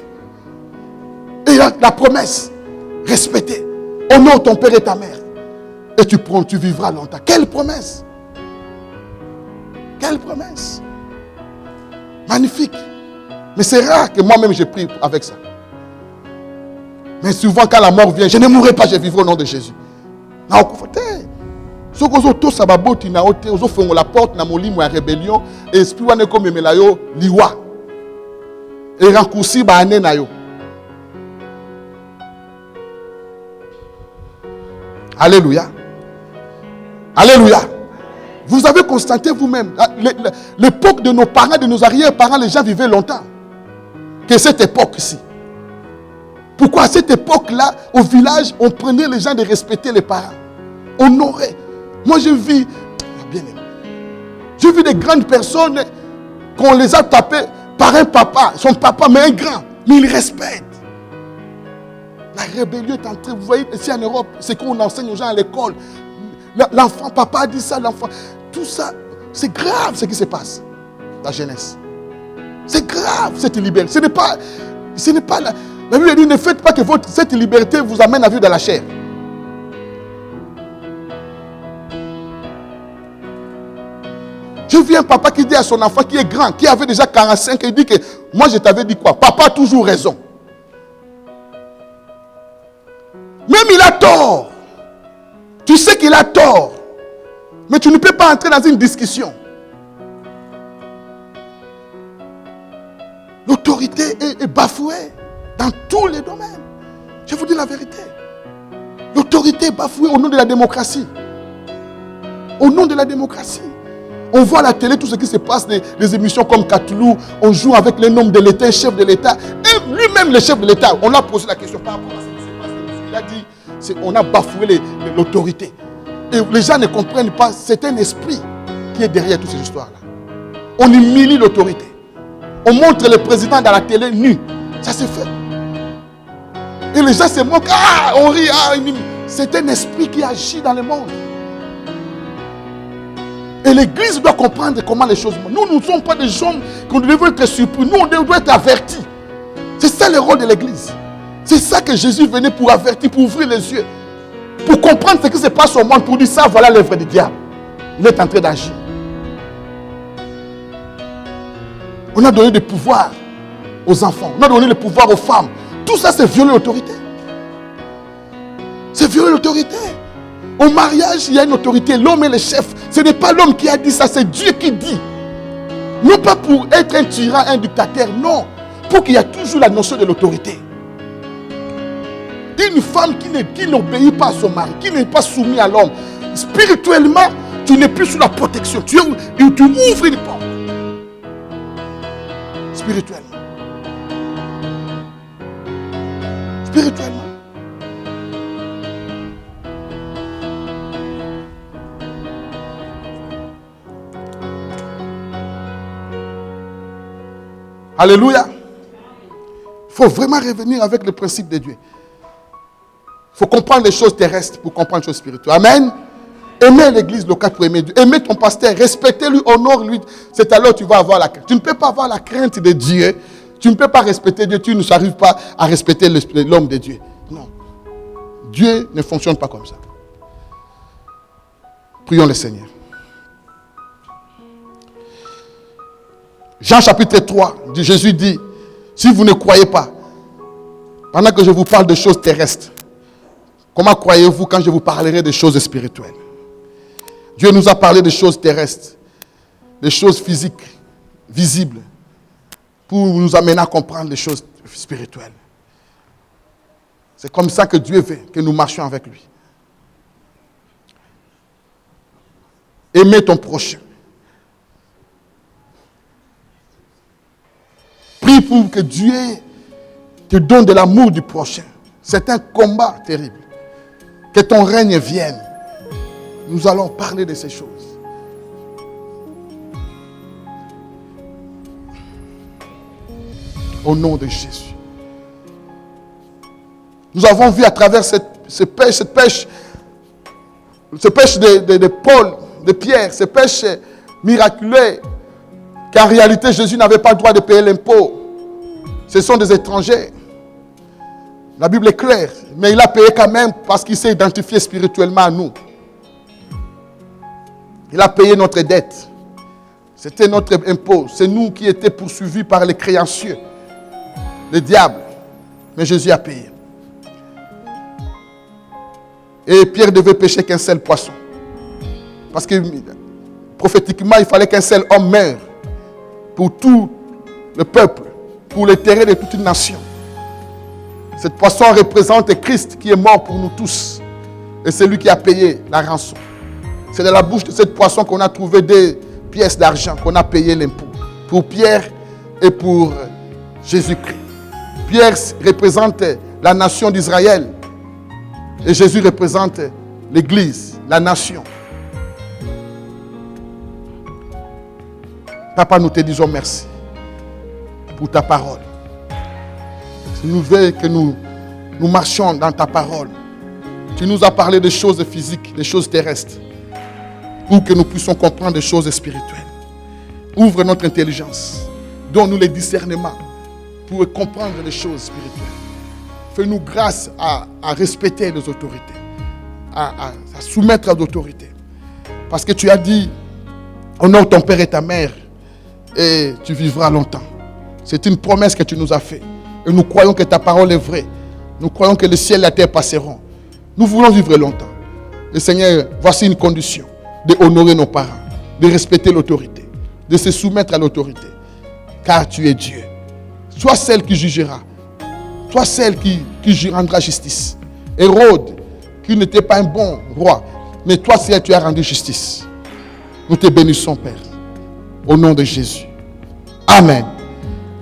Et la promesse, respectée. Honore ton père et ta mère. Et tu vivras longtemps. Quelle promesse? Quelle promesse? Magnifique. Mais c'est rare que moi-même je prie avec ça. Mais souvent quand la mort vient, je ne mourrai pas, je vivrai au nom de Jésus. Non, ce que vous tous sababoti na ote, vous font la porte na molimo à rébellion et esprit wane comme melayo liwa. Et raccourci ba ane na yo. Alléluia. Alléluia. Vous avez constaté vous-même, l'époque de nos parents, de nos arrière-parents, les gens vivaient longtemps. Que cette époque-ci. Pourquoi à cette époque-là, au village, on prenait les gens de respecter les parents. Honorer. Moi, je vis, bien aimé, j'ai vu des grandes personnes qu'on les a tapées par un papa, son papa, mais un grand, mais ils respectent. La rébellion est entrée, vous voyez, ici en Europe, c'est qu'on enseigne aux gens à l'école. L'enfant, papa a dit ça, l'enfant, tout ça, c'est grave ce qui se passe, la jeunesse. C'est grave cette liberté. Ce n'est pas la Bible dit, ne faites pas que cette liberté vous amène à vivre dans la chair. Je vis un papa qui dit à son enfant qui est grand, qui avait déjà 45, il dit que moi je t'avais dit quoi? Papa a toujours raison. Même il a tort. Tu sais qu'il a tort. Mais tu ne peux pas entrer dans une discussion. L'autorité est bafouée dans tous les domaines. Je vous dis la vérité. L'autorité est bafouée au nom de la démocratie. Au nom de la démocratie. On voit à la télé tout ce qui se passe, les émissions comme Katoulou, on joue avec les noms de l'État, le chef de l'État. Et lui-même, le chef de l'État, on l'a posé la question par rapport à ce qui se passe. Il a dit, on a bafoué l'autorité. Et les gens ne comprennent pas, c'est un esprit qui est derrière toutes ces histoires-là. On humilie l'autorité. On montre le président dans la télé nu. Ça se fait. Et les gens se moquent, on rit, c'est un esprit qui agit dans le monde. Et l'église doit comprendre comment les choses vont. Nous ne sommes pas des gens qu'on devrait être surpris. Nous, on doit être avertis. C'est ça le rôle de l'église. C'est ça que Jésus venait pour avertir, pour ouvrir les yeux. Pour comprendre ce qui se passe au monde, pour dire ça, voilà l'œuvre du diable. Il est en train d'agir. On a donné des pouvoirs aux enfants. On a donné le pouvoir aux femmes. Tout ça, c'est violer l'autorité. C'est violer l'autorité. Au mariage, il y a une autorité. L'homme est le chef. Ce n'est pas l'homme qui a dit ça, c'est Dieu qui dit. Non pas pour être un tyran, un dictateur, non. Pour qu'il y ait toujours la notion de l'autorité. Une femme qui n'obéit pas à son mari, qui n'est pas soumise à l'homme, spirituellement, tu n'es plus sous la protection. Tu ouvres une porte. Spirituellement. Spirituellement. Alléluia. Il faut vraiment revenir avec le principe de Dieu. Il faut comprendre les choses terrestres pour comprendre les choses spirituelles. Amen. Aimer l'église locale pour aimer Dieu. Aimer ton pasteur, respecter-lui, honore-lui. C'est alors que tu vas avoir la crainte. Tu ne peux pas avoir la crainte de Dieu. Tu ne peux pas respecter Dieu. Tu n'arrives pas à respecter l'homme de Dieu. Non. Dieu ne fonctionne pas comme ça. Prions le Seigneur. Jean chapitre 3, Jésus dit, si vous ne croyez pas, pendant que je vous parle de choses terrestres, comment croyez-vous quand je vous parlerai de choses spirituelles? Dieu nous a parlé de choses terrestres, des choses physiques, visibles, pour nous amener à comprendre les choses spirituelles. C'est comme ça que Dieu veut que nous marchions avec lui. Aimer ton prochain. Prie pour que Dieu te donne de l'amour du prochain. C'est un combat terrible. Que ton règne vienne. Nous allons parler de ces choses. Au nom de Jésus. Nous avons vu à travers cette pêche de Paul, de Pierre, cette pêche miraculeuse, qu'en réalité Jésus n'avait pas le droit de payer l'impôt. Ce sont des étrangers. La Bible est claire, mais il a payé quand même parce qu'il s'est identifié spirituellement à nous. Il a payé notre dette. C'était notre impôt. C'est nous qui étions poursuivis par les créanciers, le diable. Mais Jésus a payé. Et Pierre devait pêcher qu'un seul poisson. Parce que prophétiquement, il fallait qu'un seul homme meure pour tout le peuple, pour l'intérêt de toute une nation. Cette poisson représente Christ qui est mort pour nous tous. Et c'est lui qui a payé la rançon. C'est dans la bouche de cette poisson qu'on a trouvé des pièces d'argent, qu'on a payé l'impôt. Pour Pierre et pour Jésus-Christ. Pierre représente la nation d'Israël. Et Jésus représente l'Église, la nation. Papa, nous te disons merci pour ta parole. Tu nous veux que nous marchions dans ta parole. Tu nous as parlé de choses physiques, des choses terrestres, pour que nous puissions comprendre des choses spirituelles. Ouvre notre intelligence. Donne-nous les discernements pour comprendre les choses spirituelles. Fais-nous grâce à respecter les autorités, à soumettre à l'autorité. Parce que tu as dit, honore ton père et ta mère, et tu vivras longtemps. C'est une promesse que tu nous as faite. Et nous croyons que ta parole est vraie. Nous croyons que le ciel et la terre passeront. Nous voulons vivre longtemps. Le Seigneur, voici une condition, de honorer nos parents, de respecter l'autorité, de se soumettre à l'autorité. Car tu es Dieu. Sois celle qui jugera. Sois celle qui rendra justice. Hérode, qui n'était pas un bon roi, mais toi, Seigneur, tu as rendu justice. Nous te bénissons, Père. Au nom de Jésus. Amen.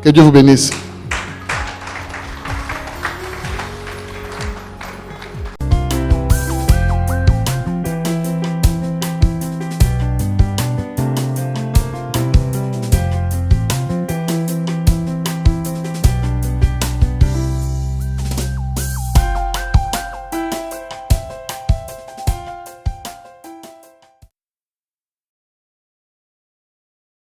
Que Dieu vous bénisse.